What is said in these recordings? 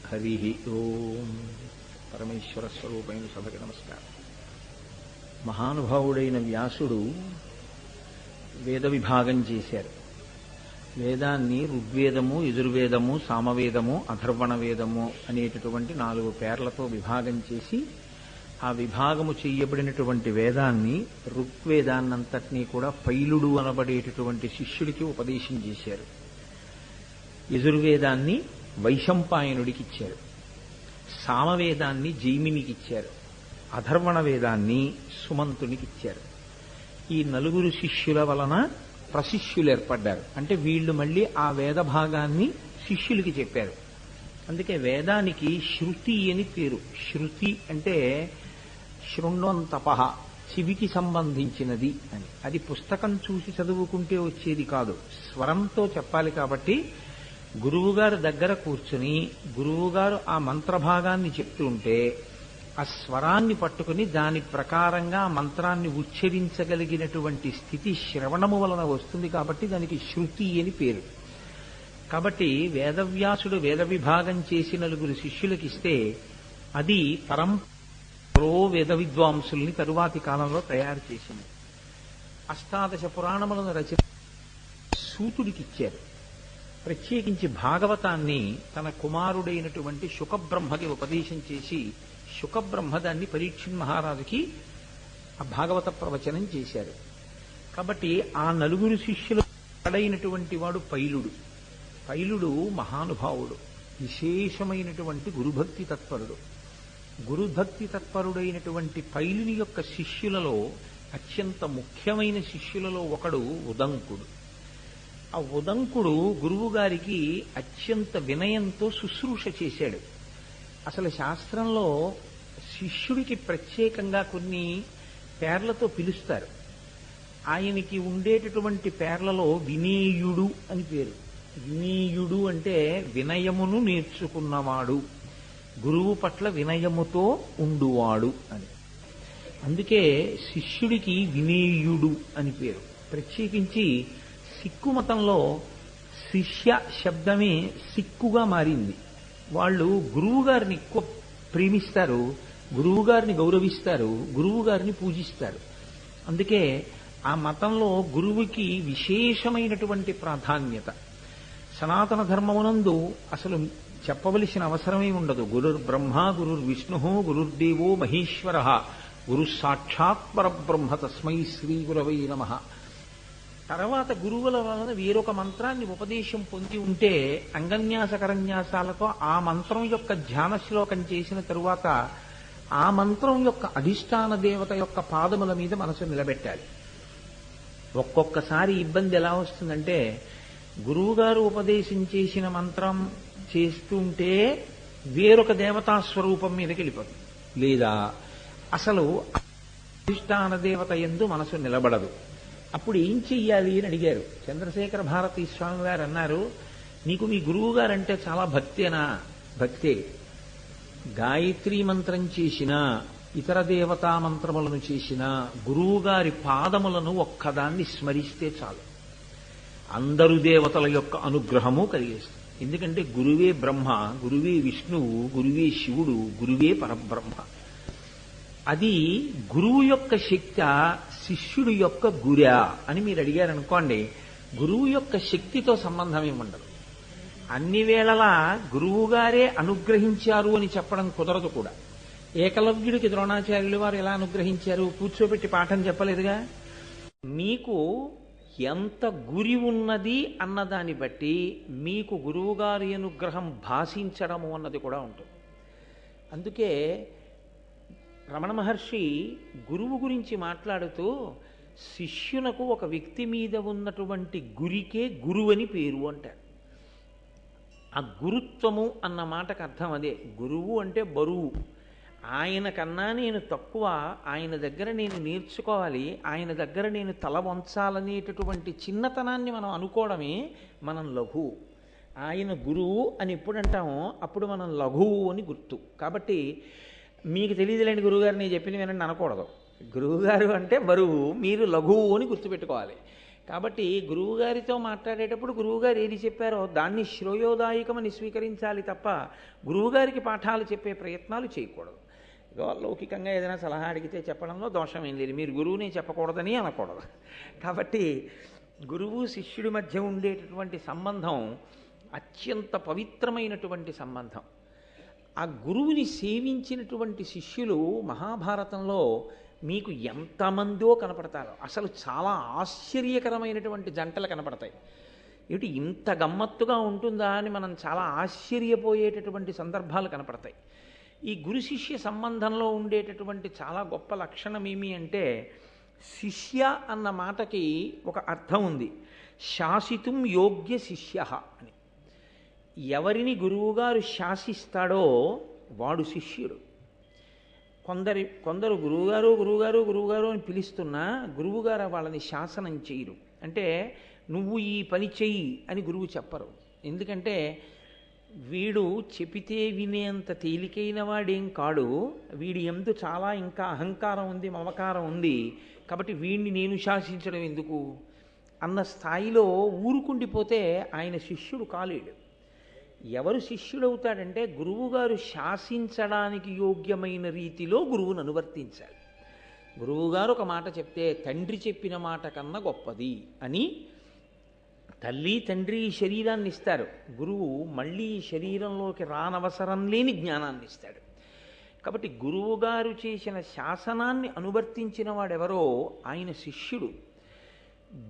హరి ఓం. పరమేశ్వర స్వరూపైన సభకి నమస్కారం. మహానుభావుడైన వ్యాసుడు వేద విభాగం చేశారు. వేదాన్ని ఋగ్వేదము, యజుర్వేదము, సామవేదము, అథర్వణ వేదము అనేటటువంటి 4 పేర్లతో విభాగం చేసి ఆ విభాగము చెయ్యబడినటువంటి వేదాన్ని ఋగ్వేదాన్నంతటినీ కూడా పైలుడు అనబడేటటువంటి శిష్యుడికి ఉపదేశం చేశారు. యజుర్వేదాన్ని వైశంపాయనుడికిచ్చారు, సామవేదాన్ని జైమినికిచ్చారు, అథర్వణ వేదాన్ని సుమంతునికిచ్చారు. ఈ 4 శిష్యుల వలన ప్రశిష్యులు ఏర్పడ్డారు. అంటే వీళ్ళు మళ్ళీ ఆ వేద భాగాన్ని శిష్యులకి చెప్పారు. అందుకే వేదానికి శృతి అని పేరు. శృతి అంటే శృణ్వంతపః, చెవికి సంబంధించినది అని. అది పుస్తకం చూసి చదువుకుంటే వచ్చేది కాదు, స్వరంతో చెప్పాలి. కాబట్టి గురువుగారు దగ్గర కూర్చుని గురువుగారు ఆ మంత్రభాగాన్ని చెప్తుంటే ఆ స్వరాన్ని పట్టుకుని దాని ప్రకారంగా ఆ మంత్రాన్ని ఉచ్చరించగలిగినటువంటి స్థితి శ్రవణము వలన వస్తుంది. కాబట్టి దానికి శృతి అని పేరు. కాబట్టి వేదవ్యాసుడు వేద విభాగం చేసి 4 శిష్యులకిస్తే అది పరంపరో వేద విద్వాంసుల్ని తరువాతి కాలంలో తయారు చేసింది. అష్టాదశ పురాణములను రచన సూతుడికిచ్చారు. ప్రత్యేకించి భాగవతాన్ని తన కుమారుడైనటువంటి శుకబ్రహ్మకి ఉపదేశం చేసి శుకబ్రహ్మ దాన్ని పరీక్షిత్ మహారాజుకి ఆ భాగవత ప్రవచనం చేశారు. కాబట్టి ఆ 4 శిష్యుల వాడైనటువంటి వాడు పైలుడు. పైలుడు మహానుభావుడు, విశేషమైనటువంటి గురుభక్తి తత్పరుడు. గురుభక్తి తత్పరుడైనటువంటి పైలుని యొక్క శిష్యులలో అత్యంత ముఖ్యమైన శిష్యులలో ఒకడు ఉదంకుడు. ఆ ఉదంకుడు గురువుగారికి అత్యంత వినయంతో శుశ్రూష చేశాడు. అసలు శాస్త్రంలో శిష్యుడికి ప్రత్యేకంగా కొన్ని పేర్లతో పిలుస్తారు. ఆయనకి ఉండేటటువంటి పేర్లలో వినీయుడు అని పేరు. వినీయుడు అంటే వినయమును నేర్చుకున్నవాడు, గురువు పట్ల వినయముతో ఉండువాడు అని. అందుకే శిష్యుడికి వినీయుడు అని పేరు. ప్రత్యేకించి సిక్కు మతంలో శిష్య శబ్దమే సిక్కుగా మారింది. వాళ్ళు గురువుగారిని ఎక్కువ ప్రేమిస్తారు, గురువుగారిని గౌరవిస్తారు, గురువుగారిని పూజిస్తారు. అందుకే ఆ మతంలో గురువుకి విశేషమైనటువంటి ప్రాధాన్యత. సనాతన ధర్మమునందు అసలు చెప్పవలసిన అవసరమే ఉండదు. గురుర్ బ్రహ్మ, గురుర్ విష్ణు, గురుర్దేవో మహేశ్వర, గురు సాక్షాత్ పరబ్రహ్మ, తస్మై శ్రీ గురవై నమః. తర్వాత గురువుల వలన వేరొక మంత్రాన్ని ఉపదేశం పొంది ఉంటే అంగన్యాసకరన్యాసాలతో ఆ మంత్రం యొక్క ధ్యాన శ్లోకం చేసిన తరువాత ఆ మంత్రం యొక్క అధిష్టాన దేవత యొక్క పాదముల మీద మనసు నిలబెట్టాలి. ఒక్కొక్కసారి ఇబ్బంది ఎలా వస్తుందంటే గురువుగారు ఉపదేశం చేసిన మంత్రం చేస్తుంటే వేరొక దేవతా స్వరూపం మీదకి వెళ్ళిపోతుంది, లేదా అసలు అధిష్టాన దేవత యందు మనసు నిలబడదు. అప్పుడు ఏం చెయ్యాలి అని అడిగారు. చంద్రశేఖర భారతీ స్వామి గారు అన్నారు, నీకు మీ గురువు గారంటే చాలా భక్తేనా? భక్తే. గాయత్రీ మంత్రం చేసినా ఇతర దేవతా మంత్రములను చేసినా గురువుగారి పాదములను ఒక్కదాన్ని స్మరిస్తే చాలు, అందరు దేవతల యొక్క అనుగ్రహము కలిగేస్తుంది. ఎందుకంటే గురువే బ్రహ్మ, గురువే విష్ణువు, గురువే శివుడు, గురువే పరబ్రహ్మ. అది గురువు యొక్క శక్తి, శిష్యుడు యొక్క గురా అని మీరు అడిగారనుకోండి, గురువు యొక్క శక్తితో సంబంధం ఏముండదు. అన్ని వేళలా గురువుగారే అనుగ్రహించారు అని చెప్పడం కుదరదు కూడా. ఏకలవ్యుడికి ద్రోణాచార్యులు వారు ఎలా అనుగ్రహించారు? కూర్చోబెట్టి పాఠం చెప్పలేదుగా. మీకు ఎంత గురి ఉన్నది అన్నదాన్ని బట్టి మీకు గురువుగారి అనుగ్రహం భాషించడము అన్నది కూడా ఉంటుంది. అందుకే రమణ మహర్షి గురువు గురించి మాట్లాడుతూ శిష్యునకు ఒక వ్యక్తి మీద ఉన్నటువంటి గురికే గురువు అని పేరు అంటారు. ఆ గురుత్వము అన్న మాటకు అర్థం అదే. గురువు అంటే బరువు. ఆయన కన్నా నేను తక్కువ, ఆయన దగ్గర నేను నేర్చుకోవాలి, ఆయన దగ్గర నేను తల వంచాలనేటటువంటి చిన్నతనాన్ని మనం అనుకోవడమే మనం లఘువు. ఆయన గురువు అని ఎప్పుడు అంటామో అప్పుడు మనం లఘువు అని గుర్తు. కాబట్టి మీకు తెలియదులేండి గురువుగారు నేను చెప్పింది వినండి అనకూడదు. గురువుగారు అంటే బరువు, మీరు లఘువు అని గుర్తుపెట్టుకోవాలి. కాబట్టి గురువుగారితో మాట్లాడేటప్పుడు గురువుగారు ఏది చెప్పారో దాన్ని శ్రేయోదాయకమని స్వీకరించాలి తప్ప గురువుగారికి పాఠాలు చెప్పే ప్రయత్నాలు చేయకూడదు. ఏదో లౌకికంగా ఏదైనా సలహా అడిగితే చెప్పడంలో దోషం ఏం లేదు, మీరు గురువుని చెప్పకూడదని అనకూడదు. కాబట్టి గురువు శిష్యుడి మధ్య ఉండేటటువంటి సంబంధం అత్యంత పవిత్రమైనటువంటి సంబంధం. ఆ గురువుని సేవించినటువంటి శిష్యులు మహాభారతంలో మీకు ఎంతమందో కనపడతారు. అసలు చాలా ఆశ్చర్యకరమైనటువంటి జంటలు కనపడతాయి. ఏమిటి ఇంత గమ్మత్తుగా ఉంటుందా అని మనం చాలా ఆశ్చర్యపోయేటటువంటి సందర్భాలు కనపడతాయి. ఈ గురు శిష్య సంబంధంలో ఉండేటటువంటి చాలా గొప్ప లక్షణం ఏమి అంటే, శిష్య అన్న మాటకి ఒక అర్థం ఉంది, శాసితుం యోగ్య శిష్య అని. ఎవరిని గురువుగారు శాసిస్తాడో వాడు శిష్యుడు. కొందరు గురువుగారు గురువుగారు గురువుగారు అని పిలుస్తున్నా గురువుగారు వాళ్ళని శాసనం చేయరు. అంటే నువ్వు ఈ పని చెయ్యి అని గురువు చెప్పరు. ఎందుకంటే వీడు చెపితే వినేంత తేలికైన వాడేం కాడు, వీడి యందు చాలా ఇంకా అహంకారం ఉంది, మమకారం ఉంది, కాబట్టి వీడిని నేను శాసించడం ఎందుకు అన్న స్థాయిలో ఊరుకుండిపోతే ఆయన శిష్యుడు కాలేడు. ఎవరు శిష్యుడవుతాడంటే గురువుగారు శాసించడానికి యోగ్యమైన రీతిలో గురువును అనువర్తించాలి. గురువుగారు ఒక మాట చెప్తే తండ్రి చెప్పిన మాట కన్నా గొప్పది అని తల్లి తండ్రి ఈ శరీరాన్ని ఇస్తారు, గురువు మళ్ళీ ఈ శరీరంలోకి రానవసరం లేని జ్ఞానాన్ని ఇస్తాడు. కాబట్టి గురువుగారు చేసిన శాసనాన్ని అనువర్తించిన వాడెవరో ఆయన శిష్యుడు.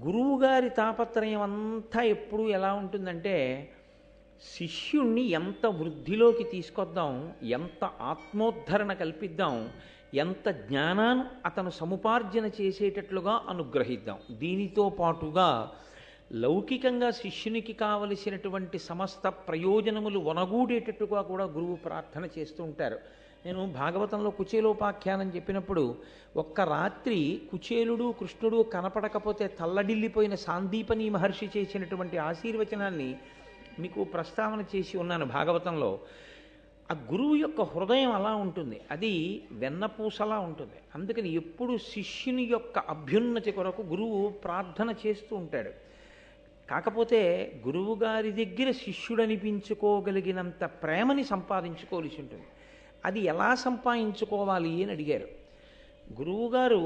గురువుగారి తాపత్రయం అంతా ఎప్పుడూ ఎలా ఉంటుందంటే, శిష్యుణ్ణి ఎంత వృద్ధిలోకి తీసుకొద్దాం, ఎంత ఆత్మోద్ధరణ కల్పిద్దాం, ఎంత జ్ఞానాన్ని అతను సముపార్జన చేసేటట్లుగా అనుగ్రహిద్దాం. దీనితో పాటుగా లౌకికంగా శిష్యునికి కావలసినటువంటి సమస్త ప్రయోజనములు వనగూడేటట్టుగా కూడా గురువు ప్రార్థన చేస్తూ ఉంటారు. నేను భాగవతంలో కుచేలోపాఖ్యానం చెప్పినప్పుడు ఒక్క రాత్రి కుచేలుడు కృష్ణుడు కనపడకపోతే తల్లడిల్లిపోయిన సాందీపని మహర్షి చేసినటువంటి ఆశీర్వచనాన్ని మీకు ప్రస్తావన చేసి ఉన్నాను భాగవతంలో. ఆ గురువు యొక్క హృదయం అలా ఉంటుంది, అది వెన్నపూసలా ఉంటుంది. అందుకని ఎప్పుడు శిష్యుని యొక్క అభ్యున్నతి కొరకు గురువు ప్రార్థన చేస్తూ ఉంటాడు. కాకపోతే గురువుగారి దగ్గర శిష్యుడనిపించుకోగలిగినంత ప్రేమని సంపాదించుకోవలసి ఉంటుంది. అది ఎలా సంపాదించుకోవాలి అని అడిగారు. గురువుగారు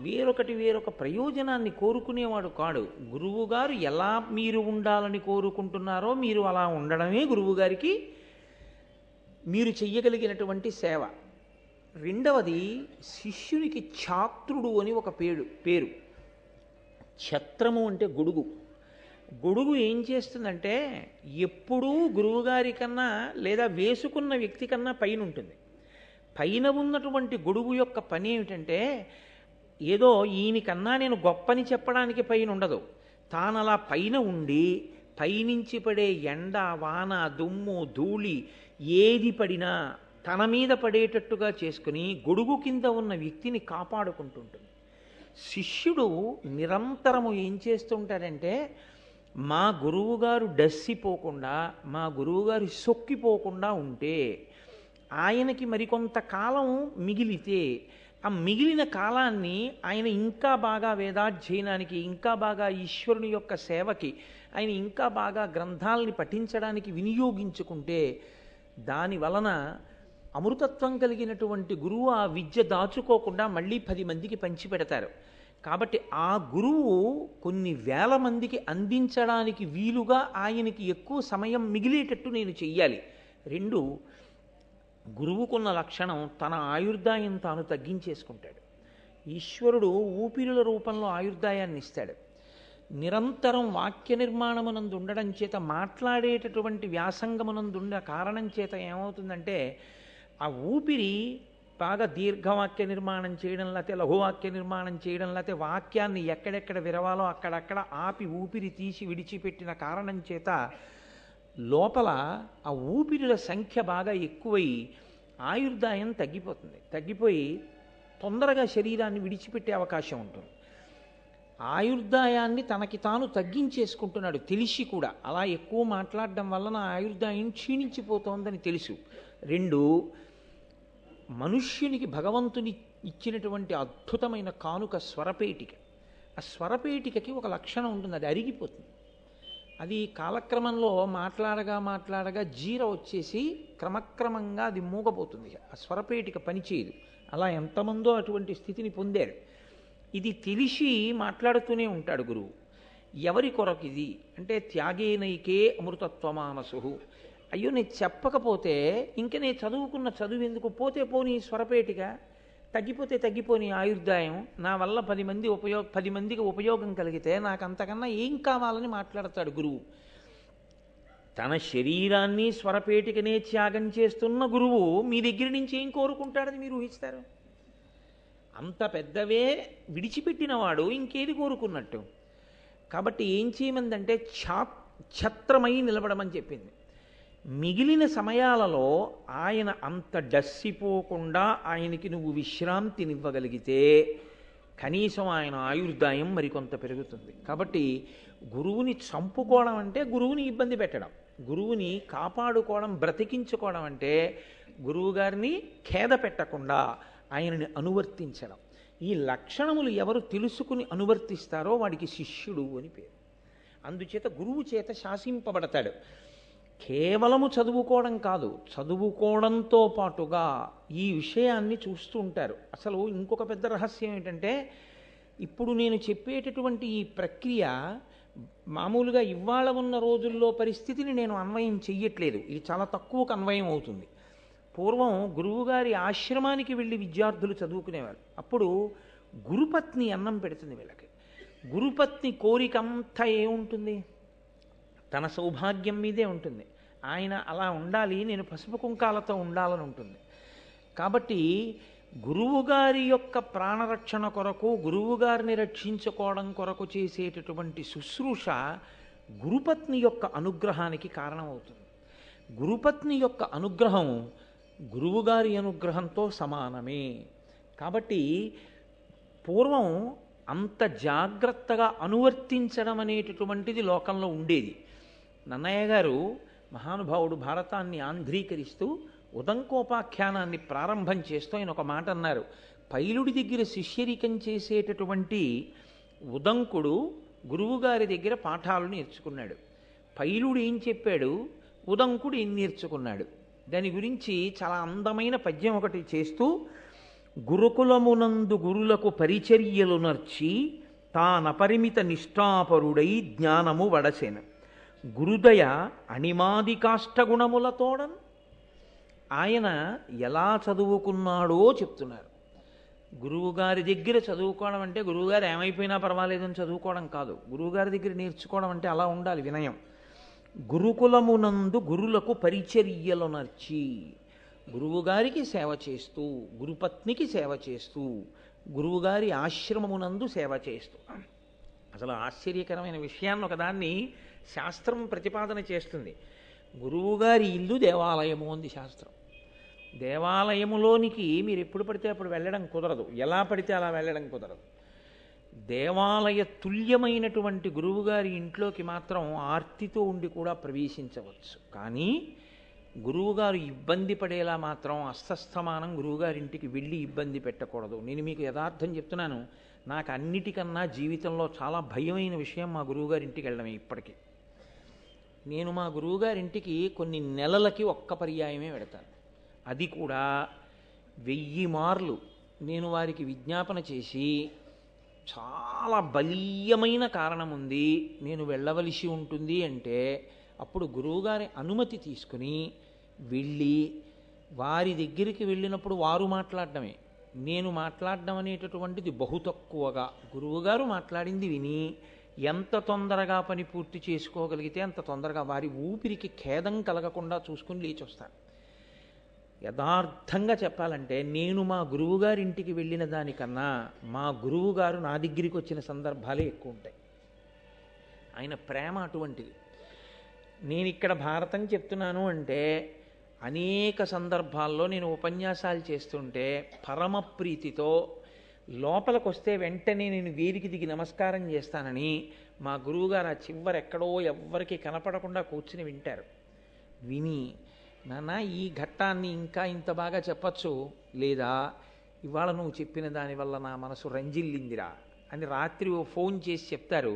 వేరొక ప్రయోజనాన్ని కోరుకునేవాడు కాడు. గురువుగారు ఎలా మీరు ఉండాలని కోరుకుంటున్నారో మీరు అలా ఉండడమే గురువుగారికి మీరు చెయ్యగలిగినటువంటి సేవ. రెండవది, శిష్యునికి ఛాత్రుడు అని ఒక పేరు. ఛత్రము అంటే గొడుగు. గొడుగు ఏం చేస్తుందంటే ఎప్పుడూ గురువుగారి కన్నా లేదా వేసుకున్న వ్యక్తి కన్నా పైన ఉంటుంది. పైన ఉన్నటువంటి గొడుగు యొక్క పని ఏమిటంటే, ఏదో ఈయనకన్నా నేను గొప్పని చెప్పడానికి పైన ఉండదు. తాను అలా పైన ఉండి పైనుంచి పడే ఎండ వాన దుమ్ము ధూళి ఏది పడినా తన మీద పడేటట్టుగా చేసుకుని గొడుగు కింద ఉన్న వ్యక్తిని కాపాడుకుంటుంటుంది. శిష్యుడు నిరంతరము ఏం చేస్తుంటాడంటే, మా గురువుగారు డస్సిపోకుండా, మా గురువుగారు సొక్కిపోకుండా ఉంటే, ఆయనకి మరికొంతకాలం మిగిలితే ఆ మిగిలిన కాలాన్ని ఆయన ఇంకా బాగా వేదాధ్యయనానికి, ఇంకా బాగా ఈశ్వరుని యొక్క సేవకి, ఆయన ఇంకా బాగా గ్రంథాలని పఠించడానికి వినియోగించుకుంటే, దాని వలన అమృతత్వం కలిగినటువంటి గురువు ఆ విద్య దాచుకోకుండా మళ్ళీ 10 మందికి పంచిపెడతారు. కాబట్టి ఆ గురువు కొన్ని వేల మందికి అందించడానికి వీలుగా ఆయనకి ఎక్కువ సమయం మిగిలేటట్టు నేను చెయ్యాలి. 2, గురువుకున్న లక్షణం తన ఆయుర్దాయం తాను తగ్గించేసుకుంటాడు. ఈశ్వరుడు ఊపిరుల రూపంలో ఆయుర్దాయాన్ని ఇస్తాడు. నిరంతరం వాక్య నిర్మాణమునందు ఉండడం చేత, మాట్లాడేటటువంటి వ్యాసంగమునందుండ కారణం చేత ఏమవుతుందంటే, ఆ ఊపిరి బాగా దీర్ఘవాక్య నిర్మాణం చేయడం, లేకపోతే లఘువాక్య నిర్మాణం చేయడం, లేకపోతే వాక్యాన్ని ఎక్కడెక్కడ విరవాలో అక్కడక్కడ ఆపి ఊపిరి తీసి విడిచిపెట్టిన కారణం చేత లోపల ఆ ఊపిరిల సంఖ్య బాగా ఎక్కువై ఆయుర్దాయం తగ్గిపోతుంది. తగ్గిపోయి తొందరగా శరీరాన్ని విడిచిపెట్టే అవకాశం ఉంటుంది. ఆయుర్దాయాన్ని తనకి తాను తగ్గించేసుకుంటున్నాడు తెలిసి కూడా. అలా ఎక్కువ మాట్లాడడం వలన ఆయుర్దాయం క్షీణించిపోతోందని తెలుసు. 2, మనుష్యునికి భగవంతుని ఇచ్చినటువంటి అద్భుతమైన కానుక స్వరపేటిక. ఆ స్వరపేటికకి ఒక లక్షణం ఉంటుంది, అది అరిగిపోతుంది. అది కాలక్రమంలో మాట్లాడగా జీర వచ్చేసి క్రమక్రమంగా అది మూగపోతుంది, ఆ స్వరపేటిక పనిచేయదు. అలా ఎంతమందో అటువంటి స్థితిని పొందారు. ఇది తెలిసి మాట్లాడుతూనే ఉంటాడు గురువు. ఎవరి కొరకు ఇది అంటే త్యాగేనైకే అమృతత్వమానసు. అయ్యో నేను చెప్పకపోతే ఇంక నేను చదువుకున్న చదువు ఎందుకు, పోతే పోని స్వరపేటిక, తగ్గిపోతే తగ్గిపోని ఆయుర్దాయం, నా వల్ల 10 మందికి ఉపయోగం కలిగితే నాకు అంతకన్నా ఏం కావాలని మాట్లాడతాడు గురువు. తన శరీరాన్ని స్వరపేటికనే త్యాగం చేస్తున్న గురువు మీ దగ్గర నుంచి ఏం కోరుకుంటాడని మీరు ఊహిస్తారు? అంత పెద్దవే విడిచిపెట్టినవాడు ఇంకేది కోరుకున్నట్టు. కాబట్టి ఏం చేయమందంటే ఛత్రమై నిలబడమని చెప్పింది. మిగిలిన సమయాలలో ఆయన అంత డస్సిపోకుండా ఆయనకి నువ్వు విశ్రాంతినివ్వగలిగితే కనీసం ఆయన ఆయుర్దాయం మరికొంత పెరుగుతుంది. కాబట్టి గురువుని చంపుకోవడం అంటే గురువుని ఇబ్బంది పెట్టడం, గురువుని కాపాడుకోవడం, బ్రతికించుకోవడం అంటే గురువుగారిని ఖేద పెట్టకుండా ఆయనని అనువర్తించడం. ఈ లక్షణములు ఎవరు తెలుసుకుని అనువర్తిస్తారో వాడికి శిష్యుడు అని పేరు. అందుచేత గురువు చేత శాసింపబడతాడు. కేవలము చదువుకోవడం కాదు, చదువుకోవడంతో పాటుగా ఈ విషయాన్ని చూస్తూ ఉంటారు. అసలు ఇంకొక పెద్ద రహస్యం ఏంటంటే, ఇప్పుడు నేను చెప్పేటటువంటి ఈ ప్రక్రియ మామూలుగా ఇవాళ ఉన్న రోజుల్లో పరిస్థితిని నేను అన్వయం చెయ్యట్లేదు, ఇది చాలా తక్కువకు అన్వయం అవుతుంది. పూర్వం గురువుగారి ఆశ్రమానికి వెళ్ళి విద్యార్థులు చదువుకునేవారు. అప్పుడు గురుపత్ని అన్నం పెడుతుంది వీళ్ళకి. గురుపత్ని కోరికంతా ఏముంటుంది? తన సౌభాగ్యం మీదే ఉంటుంది. ఆయన అలా ఉండాలి, నేను పసుపు కుంకాలతో ఉండాలని ఉంటుంది. కాబట్టి గురువుగారి యొక్క ప్రాణరక్షణ కొరకు, గురువుగారిని రక్షించుకోవడం కొరకు చేసేటటువంటి శుశ్రూష గురుపత్ని యొక్క అనుగ్రహానికి కారణమవుతుంది. గురుపత్ని యొక్క అనుగ్రహం గురువుగారి అనుగ్రహంతో సమానమే. కాబట్టి పూర్వం అంత జాగ్రత్తగా అనువర్తించడం అనేటటువంటిది లోకంలో ఉండేది. నన్నయ్య గారు మహానుభావుడు భారతాన్ని ఆంధ్రీకరిస్తూ ఉదంకోపాఖ్యానాన్ని ప్రారంభం చేస్తూ ఆయన ఒక మాట అన్నారు. పైలుడి దగ్గర శిష్యరికం చేసేటటువంటి ఉదంకుడు గురువుగారి దగ్గర పాఠాలు నేర్చుకున్నాడు. పైలుడు ఏం చెప్పాడు, ఉదంకుడు ఏం నేర్చుకున్నాడు, దాని గురించి చాలా అందమైన పద్యం ఒకటి చేస్తూ, గురుకులమునందు గురులకు పరిచర్యలు నర్చి తానపరిమిత నిష్ఠాపరుడై జ్ఞానము వడసెను గురుదయ అణిమాది కాష్టగుణములతోడన్. ఆయన ఎలా చదువుకున్నాడో చెప్తున్నారు. గురువుగారి దగ్గర చదువుకోవడం అంటే గురువుగారు ఏమైపోయినా పర్వాలేదని చదువుకోవడం కాదు. గురువుగారి దగ్గర నేర్చుకోవడం అంటే అలా ఉండాలి వినయం. గురుకులమునందు గురులకు పరిచర్యలు నర్చి, గురువుగారికి సేవ చేస్తూ, గురుపత్నికి సేవ చేస్తూ, గురువుగారి ఆశ్రమమునందు సేవ చేస్తూ. అసలు ఆశ్చర్యకరమైన విషయాన్ని ఒకదాన్ని శాస్త్రం ప్రతిపాదన చేస్తుంది. గురువుగారి ఇల్లు దేవాలయము అంది శాస్త్రం. దేవాలయములోనికి మీరు ఎప్పుడు పడితే అప్పుడు వెళ్ళడం కుదరదు, ఎలా పడితే అలా వెళ్ళడం కుదరదు. దేవాలయ తుల్యమైనటువంటి గురువుగారి ఇంట్లోకి మాత్రం ఆర్తితో ఉండి కూడా ప్రవేశించవచ్చు. కానీ గురువుగారు ఇబ్బంది పడేలా మాత్రం అస్తస్థమానం గురువుగారింటికి వెళ్ళి ఇబ్బంది పెట్టకూడదు. నేను మీకు యథార్థం చెప్తున్నాను, నాకు అన్నిటికన్నా జీవితంలో చాలా భయమైన విషయం మా గురువుగారింటికి వెళ్ళడమే. ఇప్పటికీ నేను మా గురువుగారింటికి కొన్ని నెలలకి ఒక్క పర్యాయమే వెడతాను. అది కూడా 1000 మార్లు నేను వారికి విజ్ఞాపన చేసి, చాలా బలీయమైన కారణం ఉంది నేను వెళ్ళవలసి ఉంటుంది అంటే అప్పుడు గురువుగారి అనుమతి తీసుకుని వెళ్ళి, వారి దగ్గరికి వెళ్ళినప్పుడు వారు మాట్లాడడమే, నేను మాట్లాడడం అనేటటువంటిది బహు తక్కువగా, గురువుగారు మాట్లాడింది విని ఎంత తొందరగా పని పూర్తి చేసుకోగలిగితే అంత తొందరగా, వారి ఊపిరికి ఖేదం కలగకుండా చూసుకుని లేచి వస్తాను. యథార్థంగా చెప్పాలంటే నేను మా గురువుగారి ఇంటికి వెళ్ళిన దానికన్నా మా గురువుగారు నా దగ్గరికి వచ్చిన సందర్భాలే ఎక్కువ ఉంటాయి. ఆయన ప్రేమ అటువంటిది. నేను ఇక్కడ భారతం చెప్తున్నాను అంటే అనేక సందర్భాల్లో నేను ఉపన్యాసాలు చేస్తుంటే పరమ ప్రీతితో లోపలికి వస్తే వెంటనే నేను వేదికి దిగి నమస్కారం చేస్తానని మా గురువుగారు ఆ చివరెక్కడో ఎవ్వరికి కనపడకుండా కూర్చుని వింటారు. విని, నాన్న ఈ ఘట్టాన్ని ఇంకా ఇంత బాగా చెప్పచ్చు, లేదా ఇవాళ నువ్వు చెప్పిన దానివల్ల నా మనసు రంజిల్లిందిరా అని రాత్రి ఓ ఫోన్ చేసి చెప్తారు.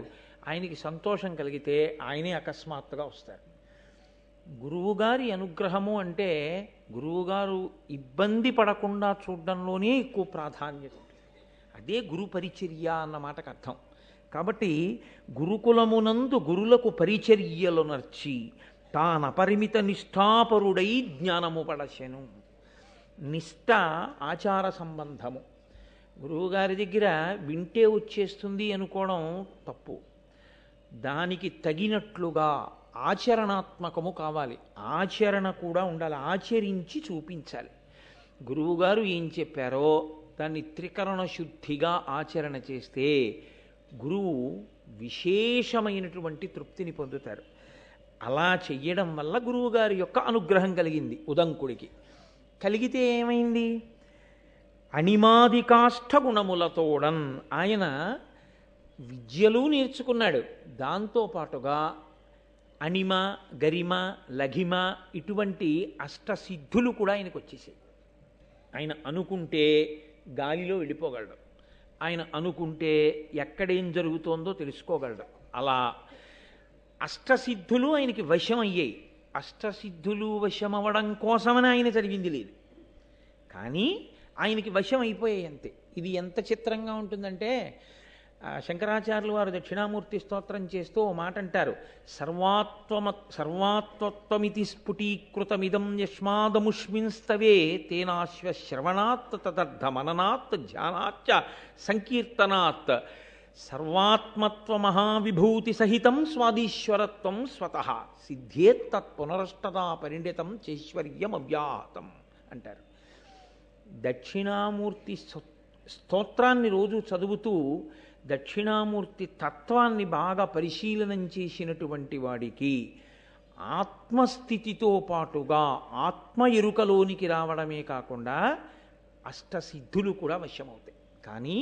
ఆయనకి సంతోషం కలిగితే ఆయనే అకస్మాత్తుగా వస్తారు. గురువుగారి అనుగ్రహము అంటే గురువుగారు ఇబ్బంది పడకుండా చూడడంలోనే ఎక్కువ ప్రాధాన్యత ఉంటుంది. అదే గురు పరిచర్య అన్న మాటకు అర్థం. కాబట్టి గురుకులమునందు గురులకు పరిచర్యలు నర్చి తానపరిమిత నిష్ఠాపరుడై జ్ఞానము పడచెను. నిష్ఠ ఆచార సంబంధము. గురువుగారి దగ్గర వింటే వచ్చేస్తుంది అనుకోవడం తప్పు. దానికి తగినట్లుగా ఆచరణాత్మకము కావాలి. ఆచరణ కూడా ఉండాలి. ఆచరించి చూపించాలి. గురువుగారు ఏం చెప్పారో దాన్ని త్రికరణ శుద్ధిగా ఆచరణ చేస్తే గురువు విశేషమైనటువంటి తృప్తిని పొందుతారు. అలా చెయ్యడం వల్ల గురువుగారి యొక్క అనుగ్రహం కలిగింది ఉదంకుడికి. కలిగితే ఏమైంది? అణిమాదికాష్ట గుణములతోడన్ ఆయన విద్యలు నేర్చుకున్నాడు. దాంతోపాటుగా అణిమ, గరిమ, లఘిమ ఇటువంటి అష్టసిద్ధులు కూడా ఆయనకు వచ్చేసాయి. ఆయన అనుకుంటే గాలిలో వెళ్ళిపోగలడు. ఆయన అనుకుంటే ఎక్కడేం జరుగుతోందో తెలుసుకోగలడు. అలా అష్టసిద్ధులు ఆయనకి వశం అయ్యాయి. అష్టసిద్ధులు వశమవ్వడం కోసమని ఆయన చదివింది లేదు, కానీ ఆయనకి వశం అయిపోయాయి అంతే. ఇది ఎంత చిత్రంగా ఉంటుందంటే శంకరాచార్యులు వారు దక్షిణామూర్తి స్తోత్రం చేస్తూ ఓ మాట అంటారు. సర్వాత్వత్వమితి స్ఫుటీకృతమిదం యస్మాదముష్మిన్స్తవే తేనాశ్వ శ్రవణాత్ తదర్థ మననాత్ ధ్యానాచ్చ సంకీర్తనాత్ సర్వాత్మత్వ మహావిభూతి సహితం స్వాదీశ్వరత్వం స్వతః సిద్ధేత్తత్ పునరష్టదా పరిణితం చైశ్వర్యమవ్యాహతం అంటారు. దక్షిణామూర్తి స్తోత్రాన్ని రోజు చదువుతూ దక్షిణామూర్తి తత్వాన్ని బాగా పరిశీలనం చేసినటువంటి వాడికి ఆత్మస్థితితో పాటుగా ఆత్మ ఎరుకలోనికి రావడమే కాకుండా అష్టసిద్ధులు కూడా వశమవుతాయి. కానీ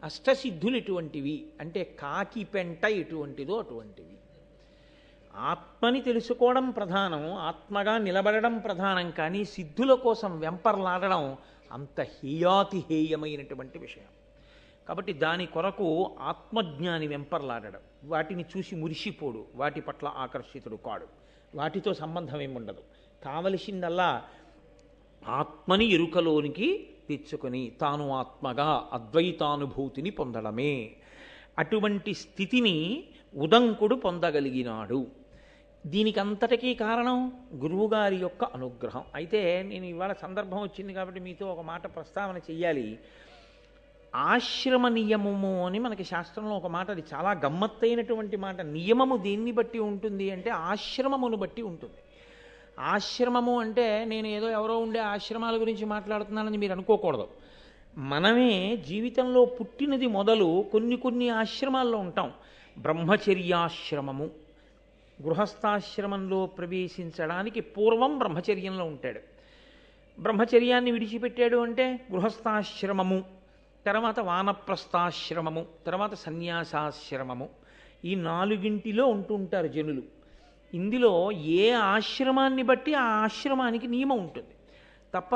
అష్టసిద్ధులు ఎటువంటివి అంటే కాకి పెంట ఎటువంటిదో అటువంటివి. ఆత్మని తెలుసుకోవడం ప్రధానం, ఆత్మగా నిలబడడం ప్రధానం. కానీ సిద్ధుల కోసం వెంపర్లాడడం అంత హేయాతిహేయమైనటువంటి విషయం. కాబట్టి దాని కొరకు ఆత్మజ్ఞాని వెంపర్లాడడం, వాటిని చూసి మురిసిపోడు, వాటి పట్ల ఆకర్షితుడు కాడు, వాటితో సంబంధం ఏముండదు. కావలసిందల్లా ఆత్మని ఎరుకలోనికి తెచ్చుకొని తాను ఆత్మగా అద్వైతానుభూతిని పొందడమే. అటువంటి స్థితిని ఉదంకుడు పొందగలిగినాడు. దీనికి అంతటికీ కారణం గురువుగారి యొక్క అనుగ్రహం. అయితే నేను ఇవాళ సందర్భం వచ్చింది కాబట్టి మీతో ఒక మాట ప్రస్తావన చెయ్యాలి. ఆశ్రమ నియమము అని మనకి శాస్త్రంలో ఒక మాట, అది చాలా గమ్మత్తైనటువంటి మాట. నియమము దేన్ని బట్టి ఉంటుంది అంటే ఆశ్రమమును బట్టి ఉంటుంది. ఆశ్రమము అంటే నేను ఏదో ఎవరో ఉండే ఆశ్రమాల గురించి మాట్లాడుతున్నానని మీరు అనుకోకూడదు. మనమే జీవితంలో పుట్టినది మొదలు కొన్ని ఆశ్రమాల్లో ఉంటాం. బ్రహ్మచర్యాశ్రమము, గృహస్థాశ్రమంలో ప్రవేశించడానికి పూర్వం బ్రహ్మచర్యంలో ఉంటాడు. బ్రహ్మచర్యాన్ని విడిచిపెట్టాడు అంటే గృహస్థాశ్రమము, తర్వాత వానప్రస్థాశ్రమము, తర్వాత సన్యాసాశ్రమము. ఈ నాలుగింటిలో ఉంటుంటారు జనులు. ఇందులో ఏ ఆశ్రమాన్ని బట్టి ఆ ఆశ్రమానికి నియమం ఉంటుంది తప్ప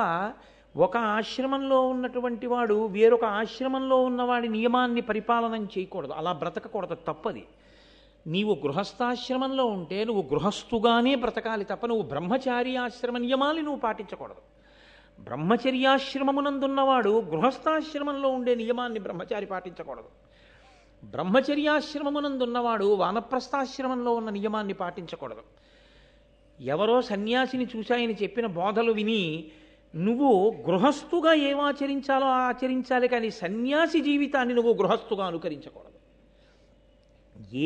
ఒక ఆశ్రమంలో ఉన్నటువంటి వాడు వేరొక ఆశ్రమంలో ఉన్నవాడి నియమాన్ని పరిపాలన చేయకూడదు, అలా బ్రతకకూడదు, తప్పది. నీవు గృహస్థాశ్రమంలో ఉంటే నువ్వు గృహస్థుగానే బ్రతకాలి తప్ప నువ్వు బ్రహ్మచారి ఆశ్రమ నియమాలు నువ్వు పాటించకూడదు. బ్రహ్మచర్యాశ్రమమునందున్నవాడు గృహస్థాశ్రమంలో ఉండే నియమాన్ని బ్రహ్మచారి పాటించకూడదు. బ్రహ్మచర్యాశ్రమమునందున్నవాడు వానప్రస్థాశ్రమంలో ఉన్న నియమాన్ని పాటించకూడదు. ఎవరో సన్యాసిని చూశాయని చెప్పిన బోధలు విని నువ్వు గృహస్థుగా ఏం ఆచరించాలో ఆచరించాలి, కానీ సన్యాసి జీవితాన్ని నువ్వు గృహస్థుగా అనుకరించకూడదు.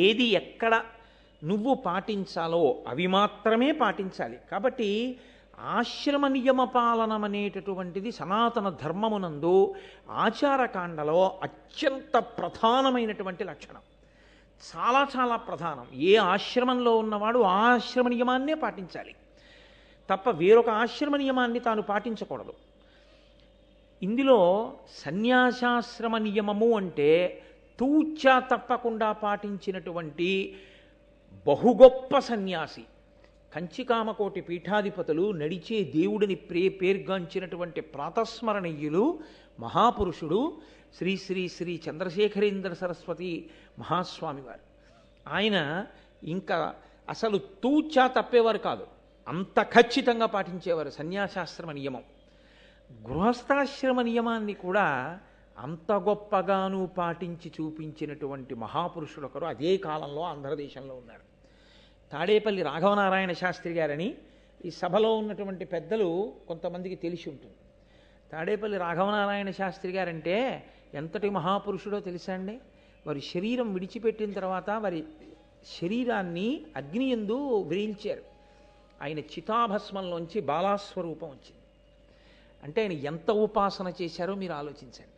ఏది ఎక్కడ నువ్వు పాటించాలో అవి మాత్రమే పాటించాలి. కాబట్టి ఆశ్రమ నియమ పాలనం అనేటటువంటిది సనాతన ధర్మమునందు ఆచారకాండలో అత్యంత ప్రధానమైనటువంటి లక్షణం. చాలా చాలా ప్రధానం. ఏ ఆశ్రమంలో ఉన్నవాడు ఆ ఆశ్రమ నియమాన్నే పాటించాలి తప్ప వేరొక ఆశ్రమ నియమాన్ని తాను పాటించకూడదు. ఇందులో సన్యాసాశ్రమ నియమము అంటే తూచా తప్పకుండా పాటించినటువంటి బహుగొప్ప సన్యాసి. కంచికామకోటి పీఠాధిపతులు, నడిచే దేవుడిని పేర్గాంచినటువంటి ప్రాతస్మరణీయులు, మహాపురుషుడు శ్రీ శ్రీ శ్రీ చంద్రశేఖరేంద్ర సరస్వతి మహాస్వామి వారు. ఆయన ఇంకా అసలు తూచా తప్పేవారు కాదు, అంత ఖచ్చితంగా పాటించేవారు సన్యాసాశ్రమ నియమం. గృహస్థాశ్రమ నియమాన్ని కూడా అంత గొప్పగాను పాటించి చూపించినటువంటి మహాపురుషుడు ఒకరు అదే కాలంలో ఆంధ్రదేశంలో ఉన్నారు. తాడేపల్లి రాఘవనారాయణ శాస్త్రి గారని ఈ సభలో ఉన్నటువంటి పెద్దలు కొంతమందికి తెలిసి ఉంటుంది. తాడేపల్లి రాఘవనారాయణ శాస్త్రి గారంటే ఎంతటి మహాపురుషుడో తెలుసా అండి? వారి శరీరం విడిచిపెట్టిన తర్వాత వారి శరీరాన్ని అగ్ని యందు వేయించారు. ఆయన చితాభస్మంలోంచి బాలాస్వరూపం వచ్చింది. అంటే ఆయన ఎంత ఉపాసన చేశారో మీరు ఆలోచించండి.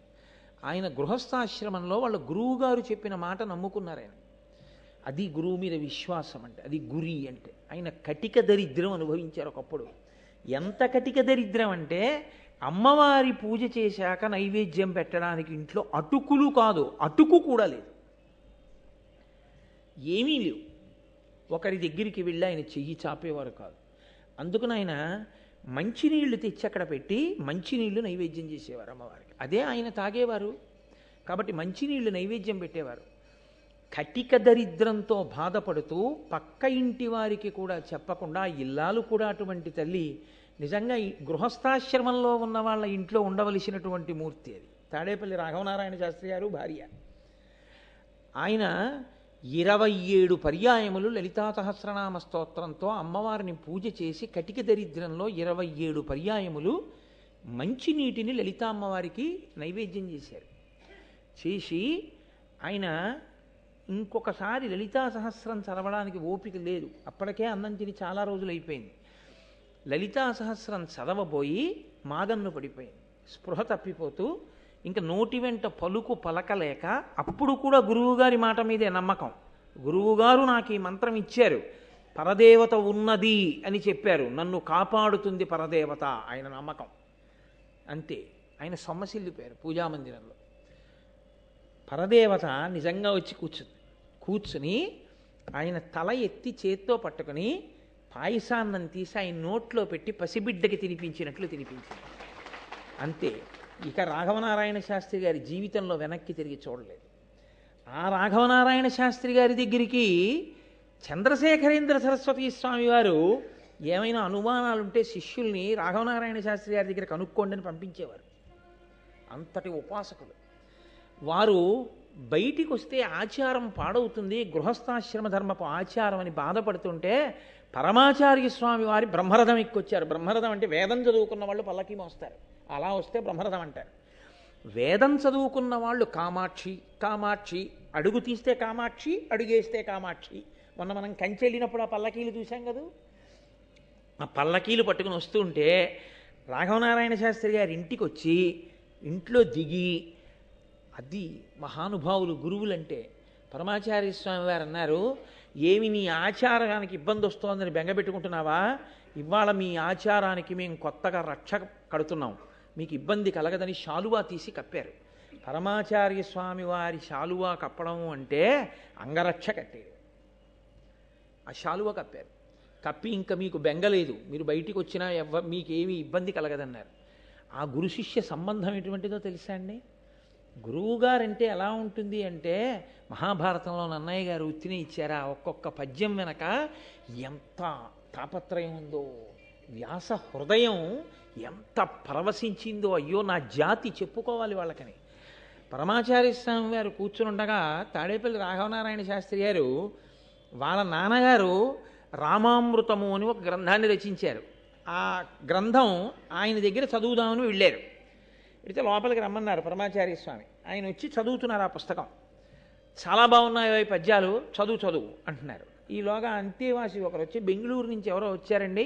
ఆయన గృహస్థాశ్రమంలో వాళ్ళ గురువుగారు చెప్పిన మాట నమ్ముకున్నారు ఆయన. అది గురువు మీద విశ్వాసం అంటే, అది గురి అంటే. ఆయన కటిక దరిద్రం అనుభవించారు ఒకప్పుడు. ఎంత కటిక దరిద్రం అంటే అమ్మవారి పూజ చేశాక నైవేద్యం పెట్టడానికి ఇంట్లో అటుకులు కాదు, అటుకు కూడా లేదు, ఏమీ లేవు. ఒకరి దగ్గరికి వెళ్ళి ఆయన చెయ్యి చాపేవారు కాదు. అందుకని ఆయన మంచినీళ్లు తెచ్చి అక్కడ పెట్టి మంచినీళ్లు నైవేద్యం చేసేవారు అమ్మవారికి. అదే ఆయన తాగేవారు. కాబట్టి మంచినీళ్లు నైవేద్యం పెట్టేవారు. కటిక దరిద్రంతో బాధపడుతూ పక్క ఇంటి వారికి కూడా చెప్పకుండా, ఇల్లాలు కూడా అటువంటి తల్లి. నిజంగా ఈ గృహస్థాశ్రమంలో ఉన్న వాళ్ళ ఇంట్లో ఉండవలసినటువంటి మూర్తి అది. తాడేపల్లి రాఘవనారాయణ శాస్త్రి గారు భార్య. ఆయన 27 పర్యాయములు లలితా సహస్రనామ స్తోత్రంతో అమ్మవారిని పూజ చేసి కటిక దరిద్రంలో 27 పర్యాయములు మంచినీటిని లలితా అమ్మవారికి నైవేద్యం చేశారు. చేసి ఆయన ఇంకొకసారి లలితా సహస్రం చదవడానికి ఓపిక లేదు, అప్పటికే అన్నం తిని చాలా రోజులు అయిపోయింది. లలితా సహస్రం చదవబోయి మాగన్ను పడిపోయింది, స్పృహ తప్పిపోతూ ఇంకా నోటి వెంట పలుకు పలకలేక, అప్పుడు కూడా గురువుగారి మాట మీదే నమ్మకం. గురువుగారు నాకు ఈ మంత్రం ఇచ్చారు, పరదేవత ఉన్నది అని చెప్పారు, నన్ను కాపాడుతుంది పరదేవత, ఆయన నమ్మకం అంతే. ఆయన సొమ్మసిల్లిపోయారు పూజామందిరంలో. పరదేవత నిజంగా వచ్చి కూర్చుని ఆయన తల ఎత్తి చేత్తో పట్టుకుని పాయసాన్నం తీసి ఆయన నోట్లో పెట్టి పసిబిడ్డకి తినిపించినట్లు తినిపించింది అంతే. ఇక రాఘవనారాయణ శాస్త్రి గారి జీవితంలో వెనక్కి తిరిగి చూడలేదు. ఆ రాఘవనారాయణ శాస్త్రి గారి దగ్గరికి చంద్రశేఖరేంద్ర సరస్వతి స్వామి వారు ఏమైనా అనుమానాలుంటే శిష్యుల్ని రాఘవనారాయణ శాస్త్రి గారి దగ్గర కనుక్కోండి అని పంపించేవారు. అంతటి ఉపాసకులు వారు. బయటికి వస్తే ఆచారం పాడవుతుంది, గృహస్థాశ్రమ ధర్మపు ఆచారం అని బాధపడుతుంటే పరమాచార్య స్వామి వారి బ్రహ్మరథం ఎక్కొచ్చారు. బ్రహ్మరథం అంటే వేదం చదువుకున్న వాళ్ళు పల్లకి మోస్తారు, అలా వస్తే బ్రహ్మరథం అంటారు. వేదం చదువుకున్న వాళ్ళు కామాక్షి కామాక్షి, అడుగు తీస్తే కామాక్షి, అడుగేస్తే కామాక్షి. మొన్న మనం కంచి వెళ్ళినప్పుడు ఆ పల్లకీలు చూసాం కదా, ఆ పల్లకీలు పట్టుకుని వస్తుంటే రాఘవనారాయణ శాస్త్రి గారి ఇంటికి వచ్చి ఇంట్లో దిగి, అది మహానుభావులు గురువులంటే. పరమాచార్య స్వామి వారు అన్నారు, ఏమి నీ ఆచారానికి ఇబ్బంది వస్తోందని బెంగపెట్టుకుంటున్నావా? ఇవాళ మీ ఆచారానికి మేము కొత్తగా రక్ష కడుతున్నాం, మీకు ఇబ్బంది కలగదని శాలువా తీసి కప్పారు. పరమాచార్య స్వామి వారి శాలువా కప్పడం అంటే అంగరక్ష కట్టేది. ఆ శాలువా కప్పారు. కప్పి ఇంకా మీకు బెంగలేదు, మీరు బయటికి వచ్చినా మీకేమీ ఇబ్బంది కలగదన్నారు. ఆ గురు శిష్య సంబంధం ఎటువంటిదో తెలుసా అండి? గురువుగారంటే ఎలా ఉంటుంది అంటే, మహాభారతంలో నన్నయ్య గారు ఉత్తిని ఇచ్చారా, ఒక్కొక్క పద్యం వెనక ఎంత తాపత్రయం ఉందో, వ్యాస హృదయం ఎంత పరవశించిందో, అయ్యో నా జాతి చెప్పుకోవాలి వాళ్ళకని. పరమాచార్య స్వామి గారు కూర్చునుండగా తాడేపల్లి రాఘవనారాయణ శాస్త్రి గారు వాళ్ళ నాన్నగారు రామామృతము అని ఒక గ్రంథాన్ని రచించారు. ఆ గ్రంథం ఆయన దగ్గర చదువుదామని వెళ్ళారు. అయితే లోపలికి రమ్మన్నారు పరమాచార్య స్వామి. ఆయన వచ్చి చదువుతున్నారు ఆ పుస్తకం. చాలా బాగున్నాయో ఈ పద్యాలు, చదువు అంటున్నారు. ఈలోగా అంతేవాసి ఒకరు వచ్చి, బెంగళూరు నుంచి ఎవరో వచ్చారండి,